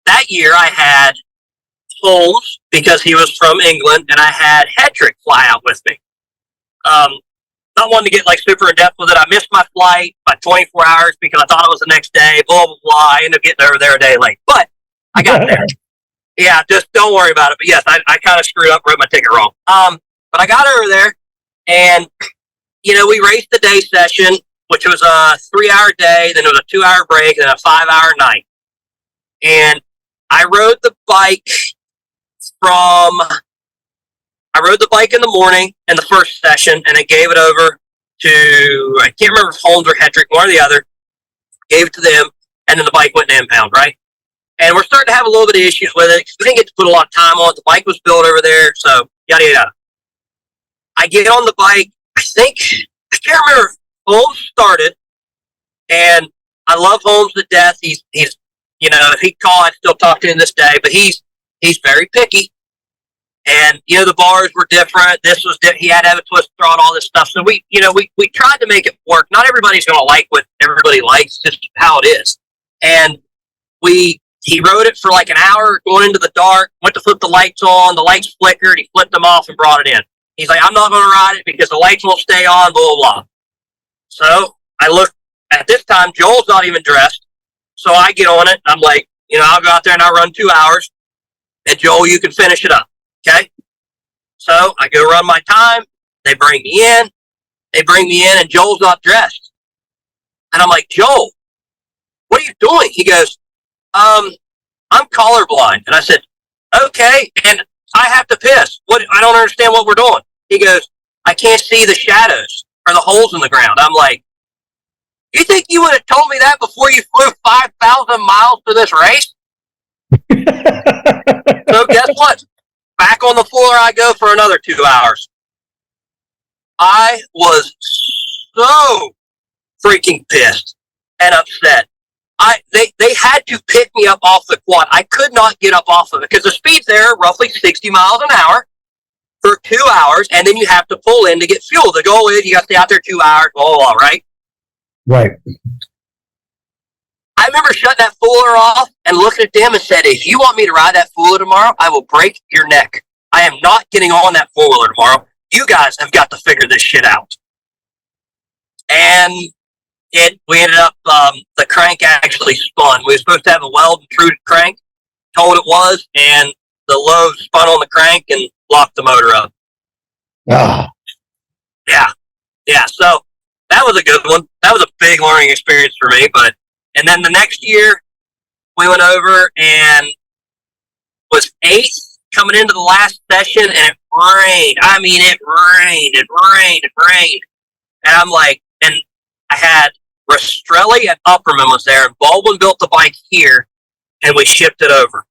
that year I had Holmes because he was from England, and I had Hedrick fly out with me. Not wanting to get like super in depth with it. I missed my flight by 24 hours because I thought it was the next day, blah, blah, blah. I ended up getting over there a day late, but I got there. Yeah, just don't worry about it. But yes, I kind of screwed up, wrote my ticket wrong. But I got over there, and, we raced the day session, which was a 3-hour day, then it was a 2-hour break, and then a 5-hour night. And I rode the bike in the morning in the first session, and I gave it over to, I can't remember if Holmes or Hedrick, one or the other, gave it to them, and then the bike went to impound, right? And we're starting to have a little bit of issues with it because we didn't get to put a lot of time on it. The bike was built over there, so yada, yada. I get on the bike, I can't remember if Holmes started, and I love Holmes to death. He's if he'd call, I'd still talk to him this day, but he's very picky. And, the bars were different. This was he had to have a twist throttle, all this stuff. So we tried to make it work. Not everybody's going to like what everybody likes, just how it is. And he rode it for like an hour going into the dark, went to flip the lights on, the lights flickered, he flipped them off and brought it in. He's like, I'm not going to ride it because the lights won't stay on, blah, blah, blah. So I look, at this time, Joel's not even dressed. So I get on it. I'm like, I'll go out there and I'll run 2 hours. And Joel, you can finish it up. Okay. So I go run my time. They bring me in, and Joel's not dressed. And I'm like, Joel, what are you doing? He goes, I'm colorblind. And I said, okay. And I have to piss. I don't understand what we're doing. He goes, I can't see the shadows or the holes in the ground. I'm like, you think you would have told me that before you flew 5,000 miles to this race? So guess what? Back on the floor I go for another 2 hours. I was so freaking pissed and upset. They had to pick me up off the quad. I could not get up off of it because the speed's there, roughly 60 miles an hour for 2 hours, and then you have to pull in to get fuel. The goal is you got to stay out there 2 hours, blah, blah, blah, right? Right. I remember shutting that fooler off and looking at them and said, if you want me to ride that fooler tomorrow, I will break your neck. I am not getting on that four-wheeler tomorrow. You guys have got to figure this shit out. And we ended up, the crank actually spun. We were supposed to have a weld-intruded crank, told it was, and the load spun on the crank and locked the motor up. Ah. Yeah, so that was a good one. That was a big learning experience for me, and then the next year, we went over and was eighth coming into the last session, and it rained. I mean, it rained. And I'm like, and I had Rastrelli and Upperman was there, and Baldwin built the bike here, and we shipped it over.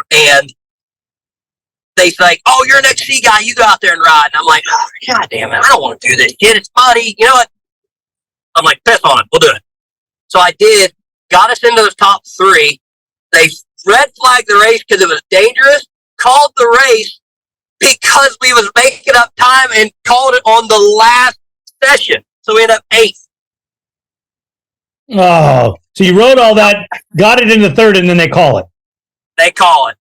And they's like, oh, you're an XC guy, you go out there and ride. And I'm like, oh, God damn it, I don't want to do this shit. It's muddy. You know what? I'm like, piss on it. We'll do it. So I did, got us into the top three. They red flagged the race because it was dangerous, called the race because we was making up time and called it on the last session. So we ended up eighth. Oh, so you wrote all that, got it in the third, and then they call it. They call it.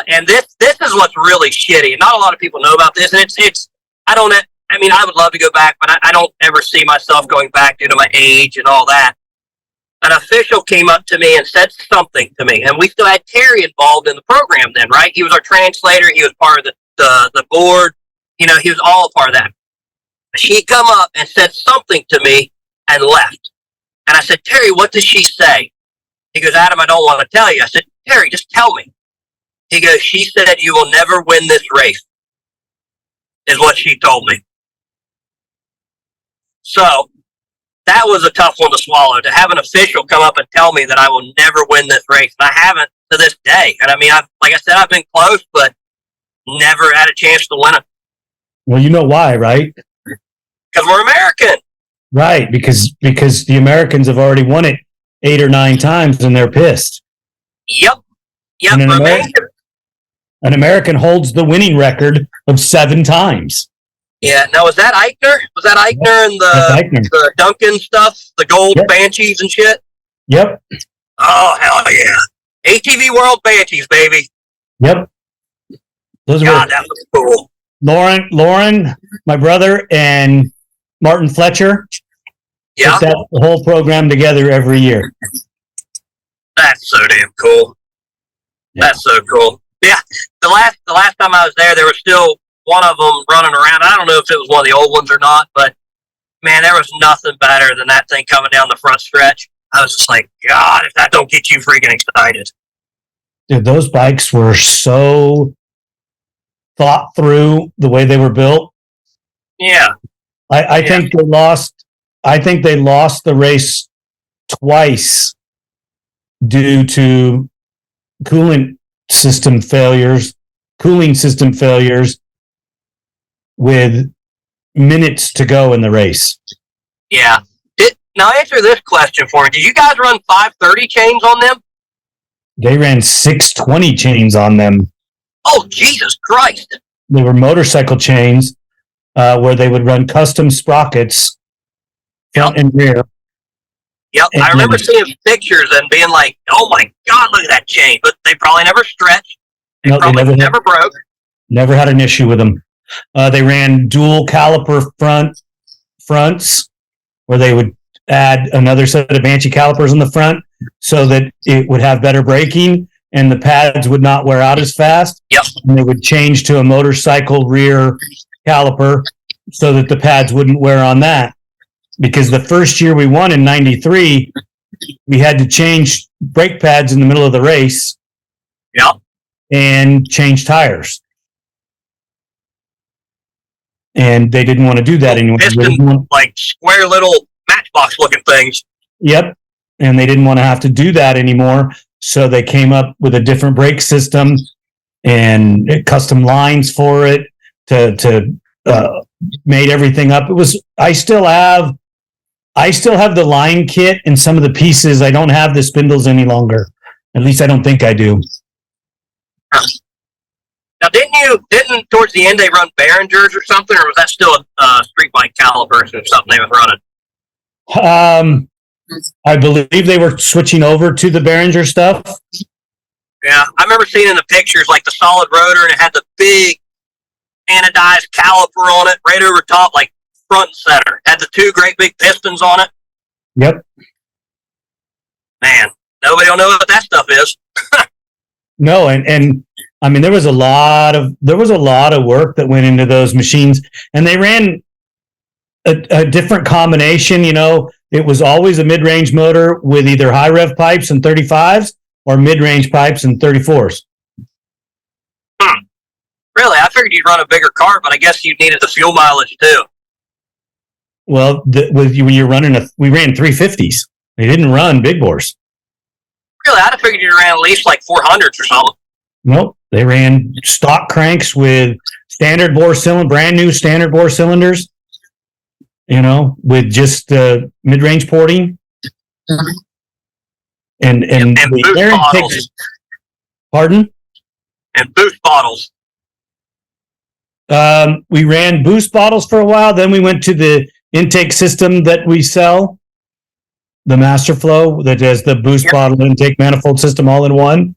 And this is what's really shitty. Not a lot of people know about this. And it's, I would love to go back, but I don't ever see myself going back due to my age and all that. An official came up to me and said something to me, and we still had Terry involved in the program then, right? He was our translator. He was part of the board. You know, he was all a part of that. She come up and said something to me and left. And I said, Terry, what did she say? He goes, Adam, I don't want to tell you. I said, Terry, just tell me. He goes, she said you will never win this race, is what she told me. So that was a tough one to swallow, to have an official come up and tell me that I will never win this race. And I haven't to this day. And I mean, like I said, I've been close, but never had a chance to win it. Well, you know why, right? Because we're American. Right, because the Americans have already won it 8 or 9 times, and they're pissed. Yep. And an American holds the winning record of 7 times. Yeah. Now, was that Eichner? Was that Eichner and the Duncan stuff? The gold Banshees and shit? Yep. Oh, hell yeah. ATV World Banshees, baby. Yep. That was cool. Lauren, my brother, and Martin Fletcher. Yeah. Put that whole program together every year. That's so damn cool. Yeah. That's so cool. Yeah. The last time I was there was still one of them running around. I don't know if it was one of the old ones or not, but man, there was nothing better than that thing coming down the front stretch. I was just like, God, if that don't get you freaking excited. Dude, those bikes were so thought through the way they were built. Yeah. I think they lost the race twice due to cooling system failures with minutes to go in the race. Yeah. Now answer this question for me. Did you guys run 530 chains on them? They ran 620 chains on them. Oh, Jesus Christ. They were motorcycle chains where they would run custom sprockets front and rear. Yep, I remember seeing pictures and being like, oh my God, look at that chain. But they probably never stretched. They never broke. Never had an issue with them. They ran dual caliper fronts where they would add another set of Banshee calipers in the front so that it would have better braking and the pads would not wear out as fast. Yep. And they would change to a motorcycle rear caliper so that the pads wouldn't wear on that. Because the first year we won in 93, we had to change brake pads in the middle of the race. Yep. And change tires. And they didn't want to do that anymore. Like square little matchbox looking things. Yep. And they didn't want to have to do that anymore. So they came up with a different brake system and custom lines for it to made everything up. I still have I still have the line kit and some of the pieces. I don't have the spindles any longer. At least I don't think I do. Now, didn't towards the end they run Behringers or something, or was that still street bike calipers or something they were running? I believe they were switching over to the Behringer stuff. Yeah, I remember seeing in the pictures like the solid rotor, and it had the big anodized caliper on it, right over top, like front and center. Had the two great big pistons on it. Yep. Man, nobody will know what that stuff is. No, and I mean there was a lot of work that went into those machines, and they ran a different combination. You know, it was always a mid-range motor with either high rev pipes and 35s or mid-range pipes and 34s. Really, I figured you'd run a bigger car, but I guess you needed the fuel mileage too. Well, when you're running we ran 350s. They didn't run big bores. Really, I'd have figured you ran at least like 400s or something. Nope, they ran stock cranks with standard bore cylinder, brand new standard bore cylinders. You know, with just mid-range porting, and boost bottles. Pardon? And boost bottles. We ran boost bottles for a while. Then we went to the intake system that we sell, the Masterflow, that has the boost bottle intake manifold system all in one.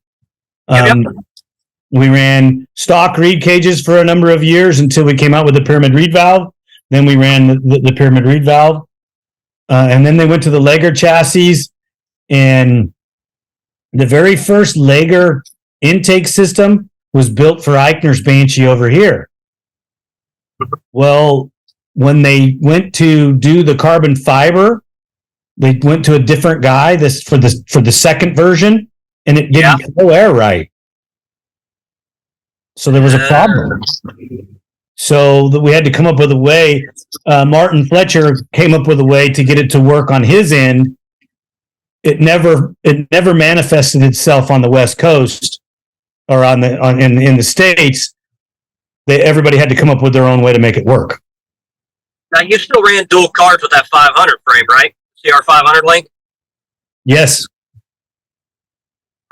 We ran stock reed cages for a number of years until we came out with the pyramid reed valve. Then we ran the pyramid reed valve. And then they went to the Lager chassis. And the very first Lager intake system was built for Eichner's Banshee over here. Well, when they went to do the carbon fiber, they went to a different guy for the second version, and it didn't flow air right. So there was a problem. So we had to come up with a way. Martin Fletcher came up with a way to get it to work on his end. It never manifested itself on the West Coast or in the States. Everybody had to come up with their own way to make it work. Now you still ran dual carbs with that 500 frame, right? CR 500 link. Yes.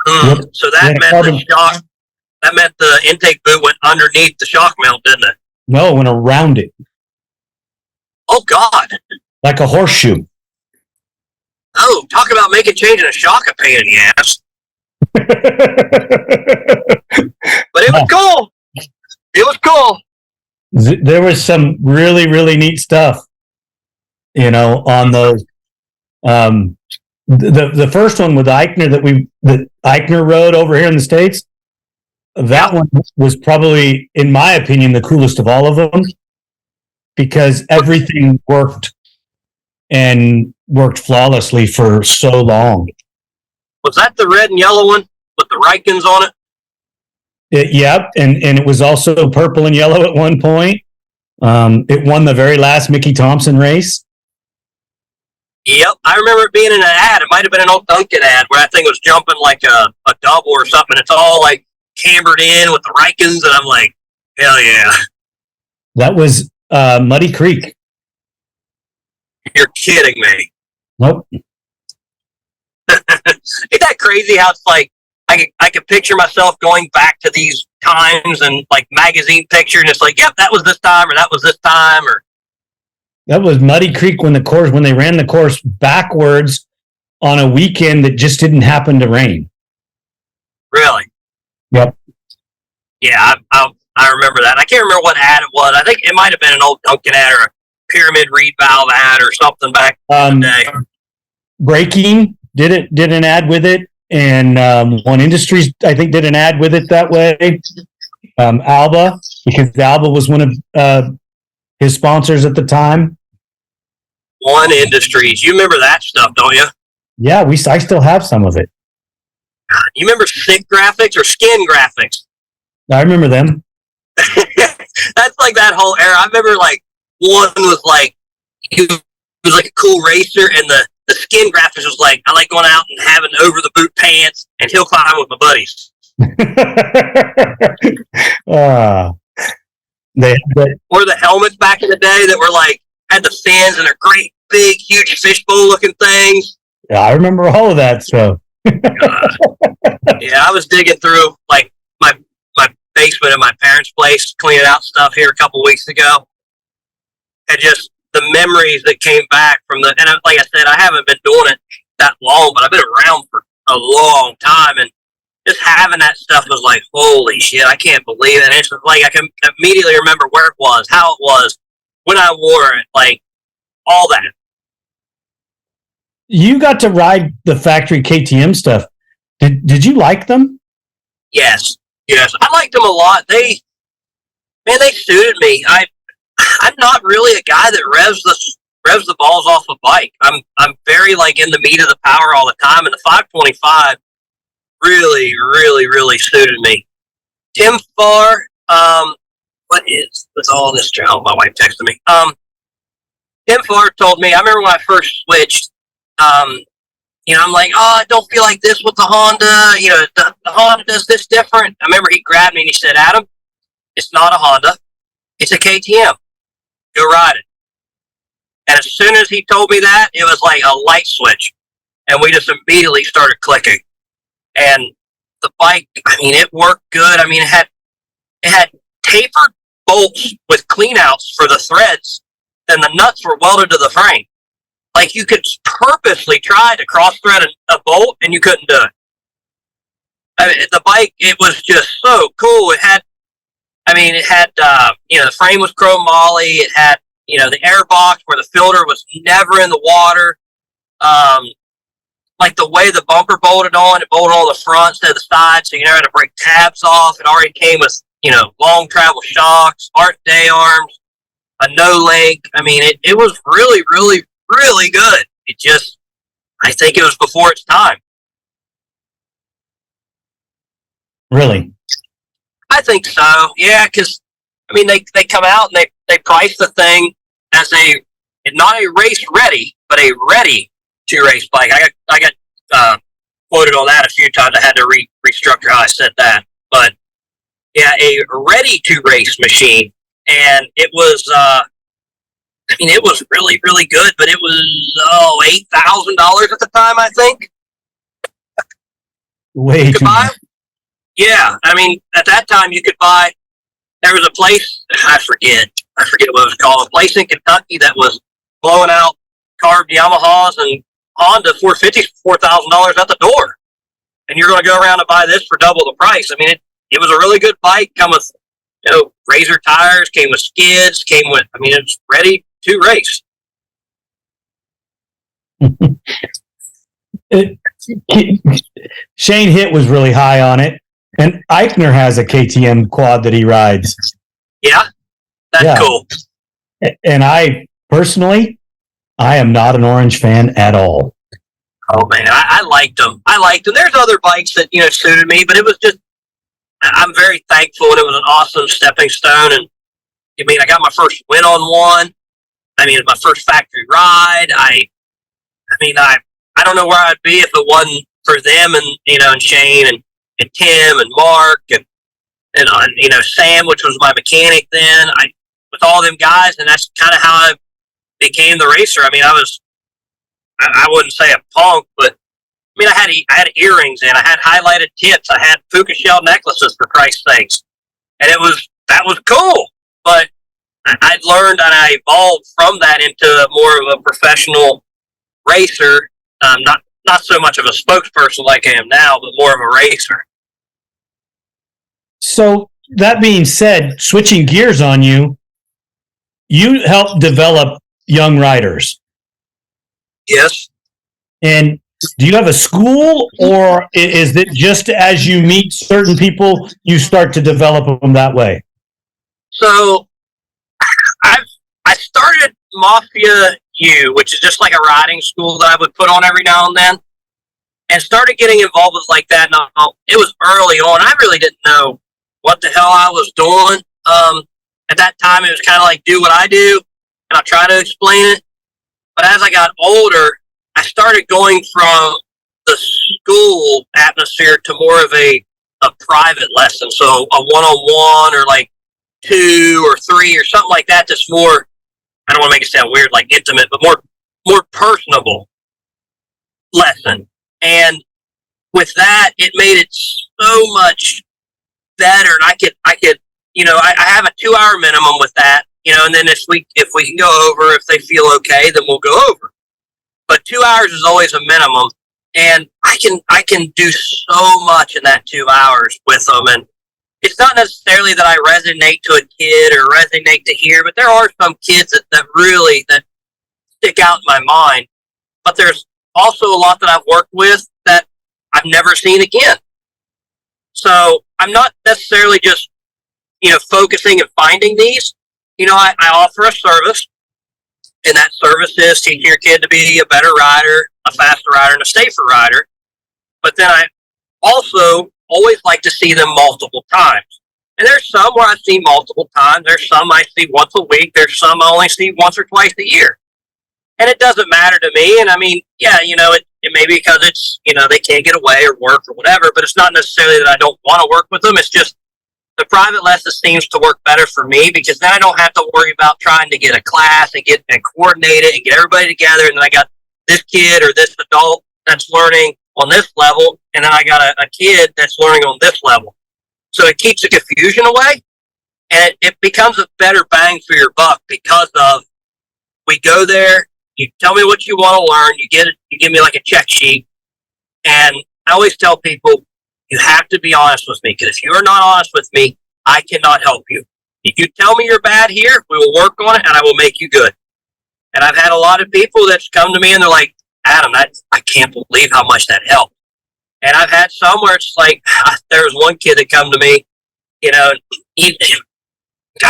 Yep. So that meant the shock. That meant the intake boot went underneath the shock mount, didn't it? No, it went around it. Oh God! Like a horseshoe. Oh, talk about making change in a shock a pain in the ass. But it was cool. It was cool. There was some really, really neat stuff, you know, on those. The first one with Eichner that Eichner rode over here in the States, that one was probably, in my opinion, the coolest of all of them because everything worked flawlessly for so long. Was that the red and yellow one with the Rikens on it? Yep, and it was also purple and yellow at one point. It won the very last Mickey Thompson race. Yep, I remember it being in an ad. It might have been an old Duncan ad where that thing was jumping like a double or something. It's all like cambered in with the Rikens, and I'm like, hell yeah. That was Muddy Creek. You're kidding me. Nope. Ain't that crazy how it's like, I could picture myself going back to these times and like magazine picture, and it's like, yep, that was this time, or that was this time, or that was Muddy Creek when they ran the course backwards on a weekend that just didn't happen to rain. Really? Yep. Yeah, I remember that. I can't remember what ad it was. I think it might have been an old Duncan ad or a pyramid reed valve ad or something back in the day. Breaking did an ad with it. And One Industries, I think, did an ad with it that way. Alba, because Alba was one of his sponsors at the time. One Industries. You remember that stuff, don't you? Yeah, I still have some of it. You remember Sick Graphics or Skin Graphics? I remember them. That's like that whole era. I remember like one was like, he was like a cool racer, and the Skin Graphics was like, I like going out and having over the boot pants and hill climb with my buddies. Or the helmets back in the day that were like, had the fins and they're great big, huge fishbowl looking things. Yeah, I remember all of that stuff. Yeah, I was digging through like my basement in my parents' place, cleaning out stuff here a couple weeks ago, and just the memories that came back from the. And like I said, I haven't been doing it that long, but I've been around for a long time, and just having that stuff was like, holy shit, I can't believe it. And it's like I can immediately remember where it was, how it was, when I wore it, like all that. You got to ride the factory KTM stuff. Did you like them? Yes, I liked them a lot. They suited me. I'm not really a guy that revs the balls off a bike. I'm very like in the meat of the power all the time, and the 525 really, really, really suited me. Tim Farr, what is with all this? Oh, my wife texted me. Tim Farr told me. I remember when I first switched. I'm like, oh, I don't feel like this with the Honda. The Honda does this different. I remember he grabbed me and he said, Adam, it's not a Honda. It's a KTM. Go ride it. And as soon as he told me that, it was like a light switch. And we just immediately started clicking. And the bike, it worked good. It had tapered bolts with cleanouts for the threads, and the nuts were welded to the frame. Like you could purposely try to cross-thread a bolt, and you couldn't do it. The bike, it was just so cool. It had, the frame was chrome moly. It had, the air box where the filter was never in the water. Like the way the bumper bolted on, it bolted on the front instead of the side, so you never had to break tabs off. It already came with, long travel shocks, art day arms, a no link. It was really, really, really good. I think it was before its time. Really? I think so. Yeah, because they come out and they price the thing as not a race ready, but a ready to race bike. I got quoted on that a few times. I had to restructure how I said that, but yeah, a ready to race machine, and it was. It was really, really good, but it was $8,000 at the time, I think. Way too much. Yeah, at that time you could buy. There was a place, I forget what it was called, a place in Kentucky that was blowing out carved Yamahas and Honda 450s for $4,000 at the door, and you're going to go around and buy this for double the price. It was a really good bike. Come with razor tires, came with skids, it's ready to race. Shane Hitt was really high on it, and Eichner has a KTM quad that he rides. Yeah, that's cool. And I personally, I am not an orange fan at all. Oh man, I liked them. There's other bikes that suited me, but it was just. I'm very thankful, and it was an awesome stepping stone. And I got my first win on one. My first factory ride. I don't know where I'd be if it wasn't for them and Shane and Tim and Mark and Sam, which was my mechanic then. With all them guys, and that's kind of how I became the racer. I wouldn't say a punk, but I had earrings and I had highlighted tips. I had puka shell necklaces, for Christ's sakes, and that was cool. But I'd learned and I evolved from that into more of a professional racer. Not so much of a spokesperson like I am now, but more of a racer. So that being said, switching gears on you, you help develop young riders. Yes. And do you have a school, or is it just as you meet certain people, you start to develop them that way? So I started Mafia U, which is just like a riding school that I would put on every now and then, and started getting involved with like that. And it was early on. I really didn't know what the hell I was doing. At that time, it was kind of like do what I do, and I'll try to explain it. But as I got older, I started going from the school atmosphere to more of a private lesson. So a one-on-one or like 2 or 3 or something like that. That's more, I don't want to make it sound weird, like intimate, but more personable lesson. And with that, it made it so much better. And I could, I have a 2-hour minimum with that, and then if we can go over, if they feel okay, then we'll go over. But 2 hours is always a minimum. And I can do so much in that 2 hours with them. And it's not necessarily that I resonate to a kid or resonate to here, but there are some kids that really stick out in my mind. But there's also a lot that I've worked with that I've never seen again. So I'm not necessarily just, focusing and finding these. I offer a service, and that service is teaching your kid to be a better rider, a faster rider, and a safer rider. But then I also always like to see them multiple times. And there's some where I see multiple times. There's some I see once a week. There's some I only see once or twice a year. And it doesn't matter to me. And I mean, yeah, it may be because it's, they can't get away or work or whatever, but it's not necessarily that I don't want to work with them. It's just the private lesson seems to work better for me, because then I don't have to worry about trying to get a class and coordinate it and get everybody together. And then I got this kid or this adult that's learning on this level, and then I got a kid that's learning on this level. So it keeps the confusion away, and it becomes a better bang for your buck, because of, we go there, you tell me what you want to learn, you give me like a check sheet, and I always tell people, you have to be honest with me, because if you are not honest with me, I cannot help you. If you tell me you're bad here, we will work on it, and I will make you good. And I've had a lot of people that's come to me, and they're like, Adam, I can't believe how much that helped. And I've had some where it's like, there was one kid that come to me, he kind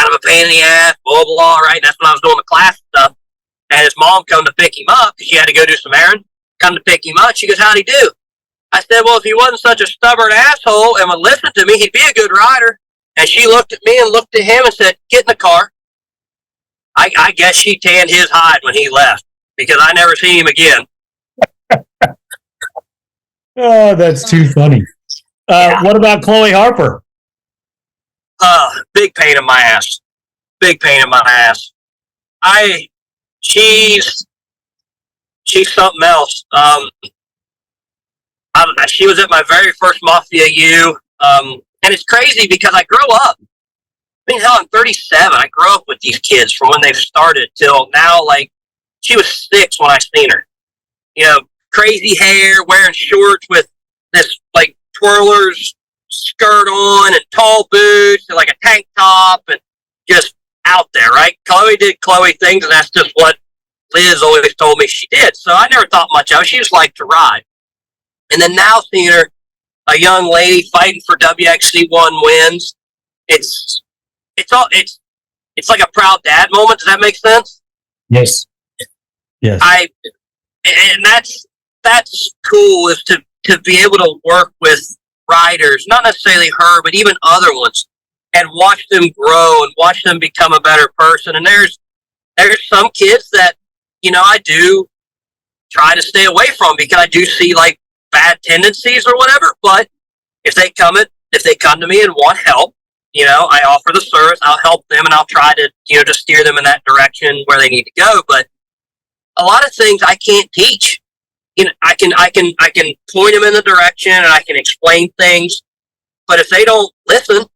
of a pain in the ass, blah, blah, blah, right? And that's when I was doing the class stuff. And his mom come to pick him up, because she had to go do some errands, come to pick him up. She goes, how'd he do? I said, well, if he wasn't such a stubborn asshole and would listen to me, he'd be a good rider. And she looked at me and looked at him and said, get in the car. I guess she tanned his hide when he left, because I never seen him again. Oh, that's too funny. Yeah. What about Chloe Harper? Big pain in my ass. Big pain in my ass. She's something else. She was at my very first Mafia U, and it's crazy because I grew up. I mean, hell, I'm 37. I grew up with these kids from when they started till now. Like, she was 6 when I seen her. Crazy hair, wearing shorts with this like twirlers skirt on, and tall boots, and like a tank top, and just out there, right? Chloe did Chloe things, and that's just what Liz always told me she did. So I never thought much of it. She just liked to ride. And then now seeing her, a young lady fighting for WXC1 wins, it's like a proud dad moment. Does that make sense? Yes. Yes. And that's cool, is to be able to work with riders, not necessarily her, but even other ones, and watch them grow and watch them become a better person. And there's some kids that, I do try to stay away from, because I do see like bad tendencies or whatever. But if they come to me and want help, I offer the service, I'll help them, and I'll try to, to steer them in that direction where they need to go. But a lot of things I can't teach. I can point them in the direction, and I can explain things. But if they don't listen,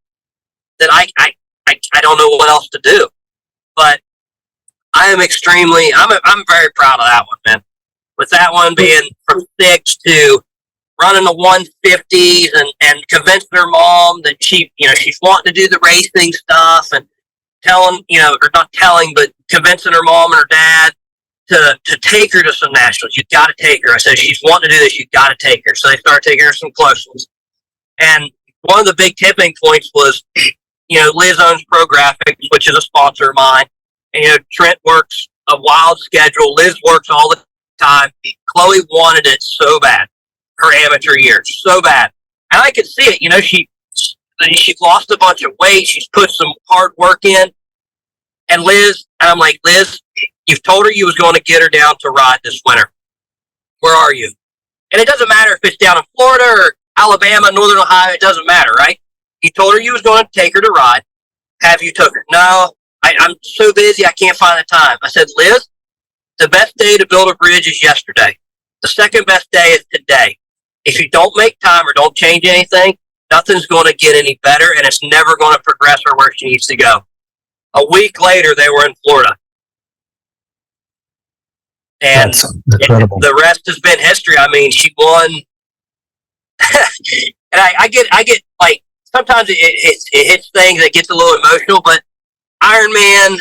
then I don't know what else to do. But I'm very proud of that one, man. With that one being from 6 to running the 150s, and convincing her mom that she's wanting to do the racing stuff, and telling, or not telling, but convincing her mom and her dad to take her to some nationals. You got to take her. I said, she's wanting to do this. You got to take her. So they started taking her some close ones. And one of the big tipping points was, Liz owns Pro Graphics, which is a sponsor of mine. And, Trent works a wild schedule. Liz works all the time. Chloe wanted it so bad, her amateur year, so bad. And I could see it. She's lost a bunch of weight. She's put some hard work in. And I'm like, Liz, you've told her you was going to get her down to ride this winter. Where are you? And it doesn't matter if it's down in Florida or Alabama, Northern Ohio. It doesn't matter, right? You told her you was going to take her to ride. Have you took her? No, I'm so busy I can't find the time. I said, Liz, the best day to build a bridge is yesterday. The second best day is today. If you don't make time or don't change anything, nothing's going to get any better, and it's never going to progress or where she needs to go. A week later, they were in Florida. And that's incredible. The rest has been history. I mean, she won. And I get like, sometimes it hits things that gets a little emotional, but Ironman,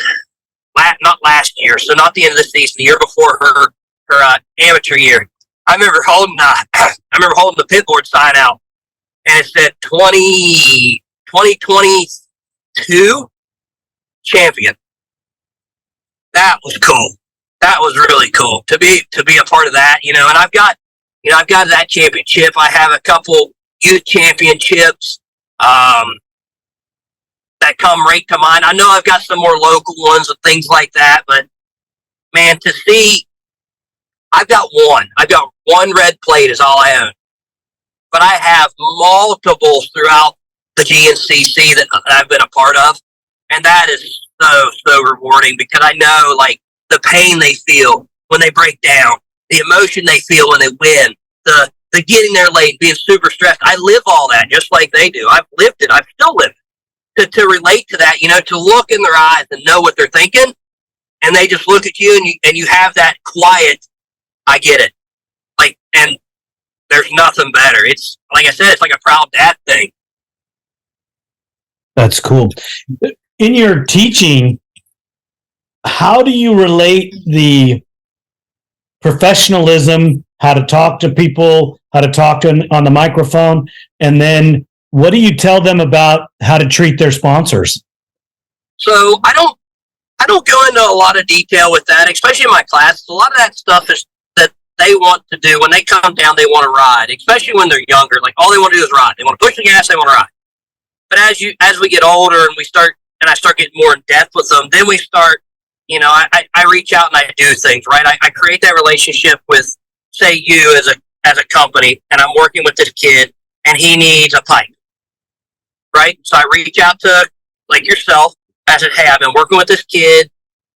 not last year, so not the end of the season, the year before her amateur year. I remember holding the pit board sign out, and it said 2022 champion. That was cool. That was really cool to be a part of that, and I've got that championship. I have a couple youth championships that come right to mind. I know I've got some more local ones and things like that, but man, to see, I've got one red plate is all I own, but I have multiples throughout the GNCC that I've been a part of, and that is so rewarding, because I know, like, the pain they feel when they break down, the emotion they feel when they win, the getting there late, being super stressed. I live all that just like they do. I've lived it. I've still lived it. To relate to that, to look in their eyes and know what they're thinking, and they just look at you, and you have that quiet, I get it. Like, and there's nothing better. It's, like I said, it's like a proud dad thing. That's cool. In your teaching, how do you relate the professionalism, how to talk to people, how to talk on the microphone, and then what do you tell them about how to treat their sponsors? So I don't go into a lot of detail with that, especially in my classes. A lot of that stuff is that they want to do. When they come down, they want to ride, especially when they're younger. Like, all they want to do is ride. They want to push the gas, they want to ride. But as we get older and I start getting more in depth with them, then we start, I reach out and I do things, right? I create that relationship with, say, you as a company, and I'm working with this kid and he needs a pipe, right? So I reach out to, like, yourself. I said, hey, I've been working with this kid,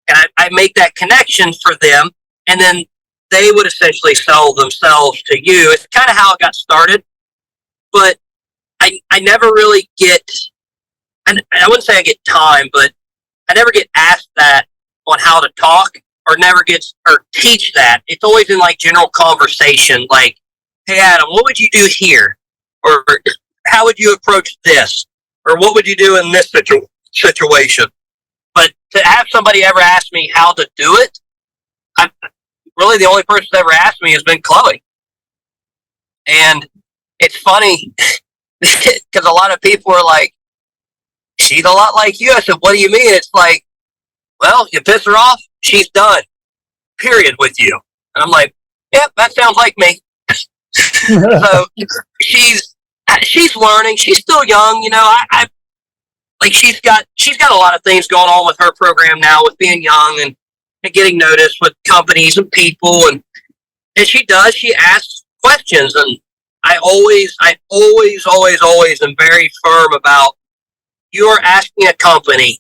and I make that connection for them, and then they would essentially sell themselves to you. It's kind of how it got started, but I never really get, and I wouldn't say I get time, but I never get asked that on how to talk, or teach that. It's always in, like, general conversation, like, hey, Adam, what would you do here? Or how would you approach this? Or what would you do in this situation? But to have somebody ever ask me how to do it, really the only person that's ever asked me has been Chloe. And it's funny because a lot of people are like, she's a lot like you. I said, what do you mean? It's like, well, you piss her off, she's done, period, with you. And I'm like, yep, that sounds like me. So she's learning. She's still young, I like, she's got a lot of things going on with her program now, with being young and getting noticed with companies and people, and she asks questions, and I always am very firm about, you're asking a company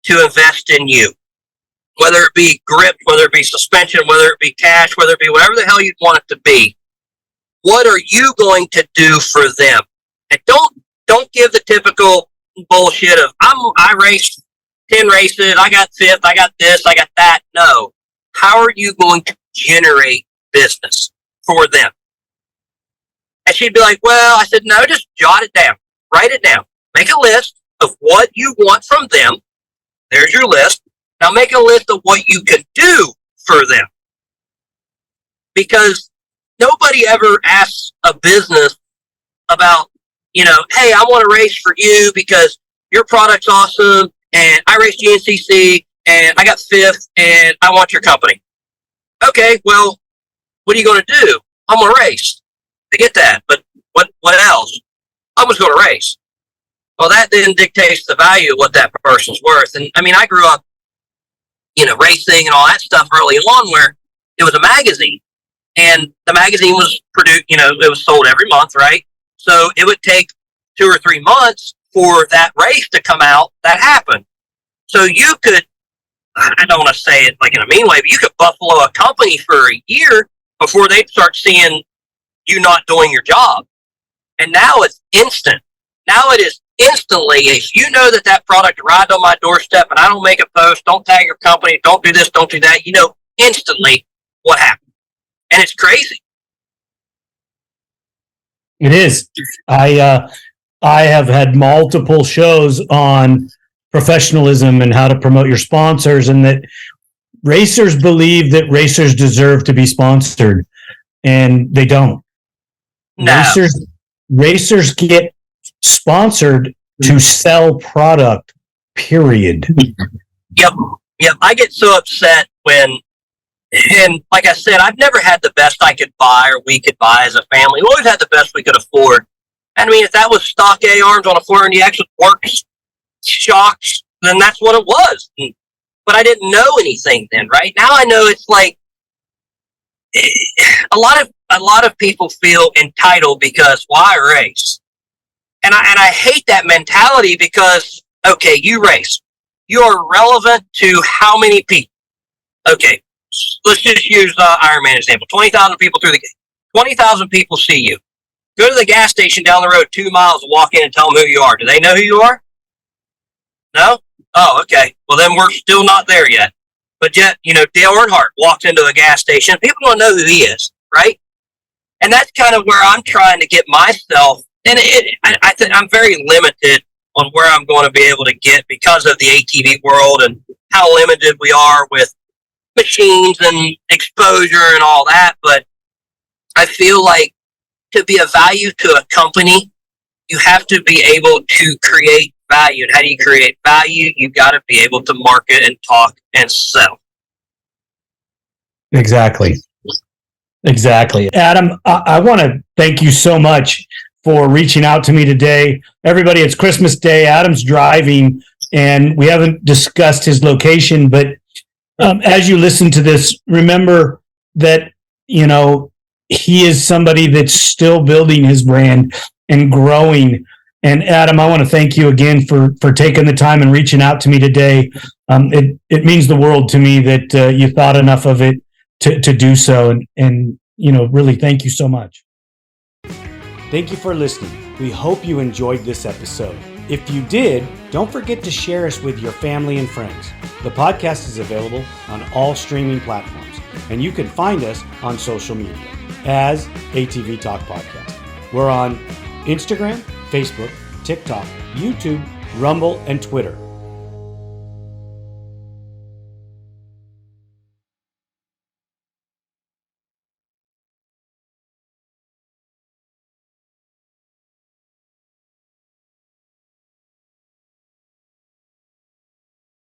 to invest in you, whether it be grip, whether it be suspension, whether it be cash, whether it be whatever the hell you'd want it to be. What are you going to do for them? And don't give the typical bullshit of, I raced 10 races, I got fifth, I got this, I got that. No. How are you going to generate business for them? And she'd be like, well, I said, no, just jot it down. Write it down. Make a list of what you want from them. There's your list. Now make a list of what you can do for them. Because nobody ever asks a business about, hey, I want to race for you because your product's awesome, and I raced GNCC, and I got fifth, and I want your company. Okay, well, what are you going to do? I'm going to race. I get that, but what else? I'm just going to race. Well, that then dictates the value of what that person's worth. And I mean, I grew up, racing and all that stuff early on, where it was a magazine, and the magazine was produced, it was sold every month, right? So it would take 2 or 3 months for that race to come out that happened. So you could I don't want to say it like in a mean way, but you could buffalo a company for a year before they start seeing you not doing your job. And now it's instant. Now it is instantly, if you know that product arrived on my doorstep and I don't make a post, don't tag your company, don't do this, don't do that, you know instantly what happened. And it's crazy. It is. I have had multiple shows on professionalism and how to promote your sponsors, and that racers believe that racers deserve to be sponsored, and they don't. No. Racers get sponsored to sell product, period. Yep. I get so upset when, and like I said, I've never had the best I could buy or we could buy as a family. We always had the best we could afford. I mean, if that was stock A arms on a 4NDX with works, shocks, then that's what it was. But I didn't know anything then, right? Now I know. It's like a lot of people feel entitled because why race? And I hate that mentality because, okay, you race. You are relevant to how many people? Okay, let's just use Ironman example. 20,000 people through the gate. 20,000 people see you. Go to the gas station down the road 2 miles and walk in and tell them who you are. Do they know who you are? No? Oh, okay. Well, then we're still not there yet. But yet, you know, Dale Earnhardt walks into a gas station. People don't know who he is, right? And that's kind of where I'm trying to get myself. And I think I'm very limited on where I'm going to be able to get because of the ATV world and how limited we are with machines and exposure and all that. But I feel like to be of value to a company, you have to be able to create value. And how do you create value? You've got to be able to market and talk and sell. Exactly. Adam, I want to thank you so much for reaching out to me today. Everybody, it's Christmas Day. Adam's driving, and we haven't discussed his location, but as you listen to this, remember that, you know, he is somebody that's still building his brand and growing. And Adam, I want to thank you again for taking the time and reaching out to me today. It means the world to me that you thought enough of it to do so. And, you know, really thank you so much. Thank you for listening. We hope you enjoyed this episode. If you did, don't forget to share us with your family and friends. The podcast is available on all streaming platforms, and you can find us on social media as ATV-TALK Podcast. We're on Instagram, Facebook, TikTok, YouTube, Rumble, and Twitter.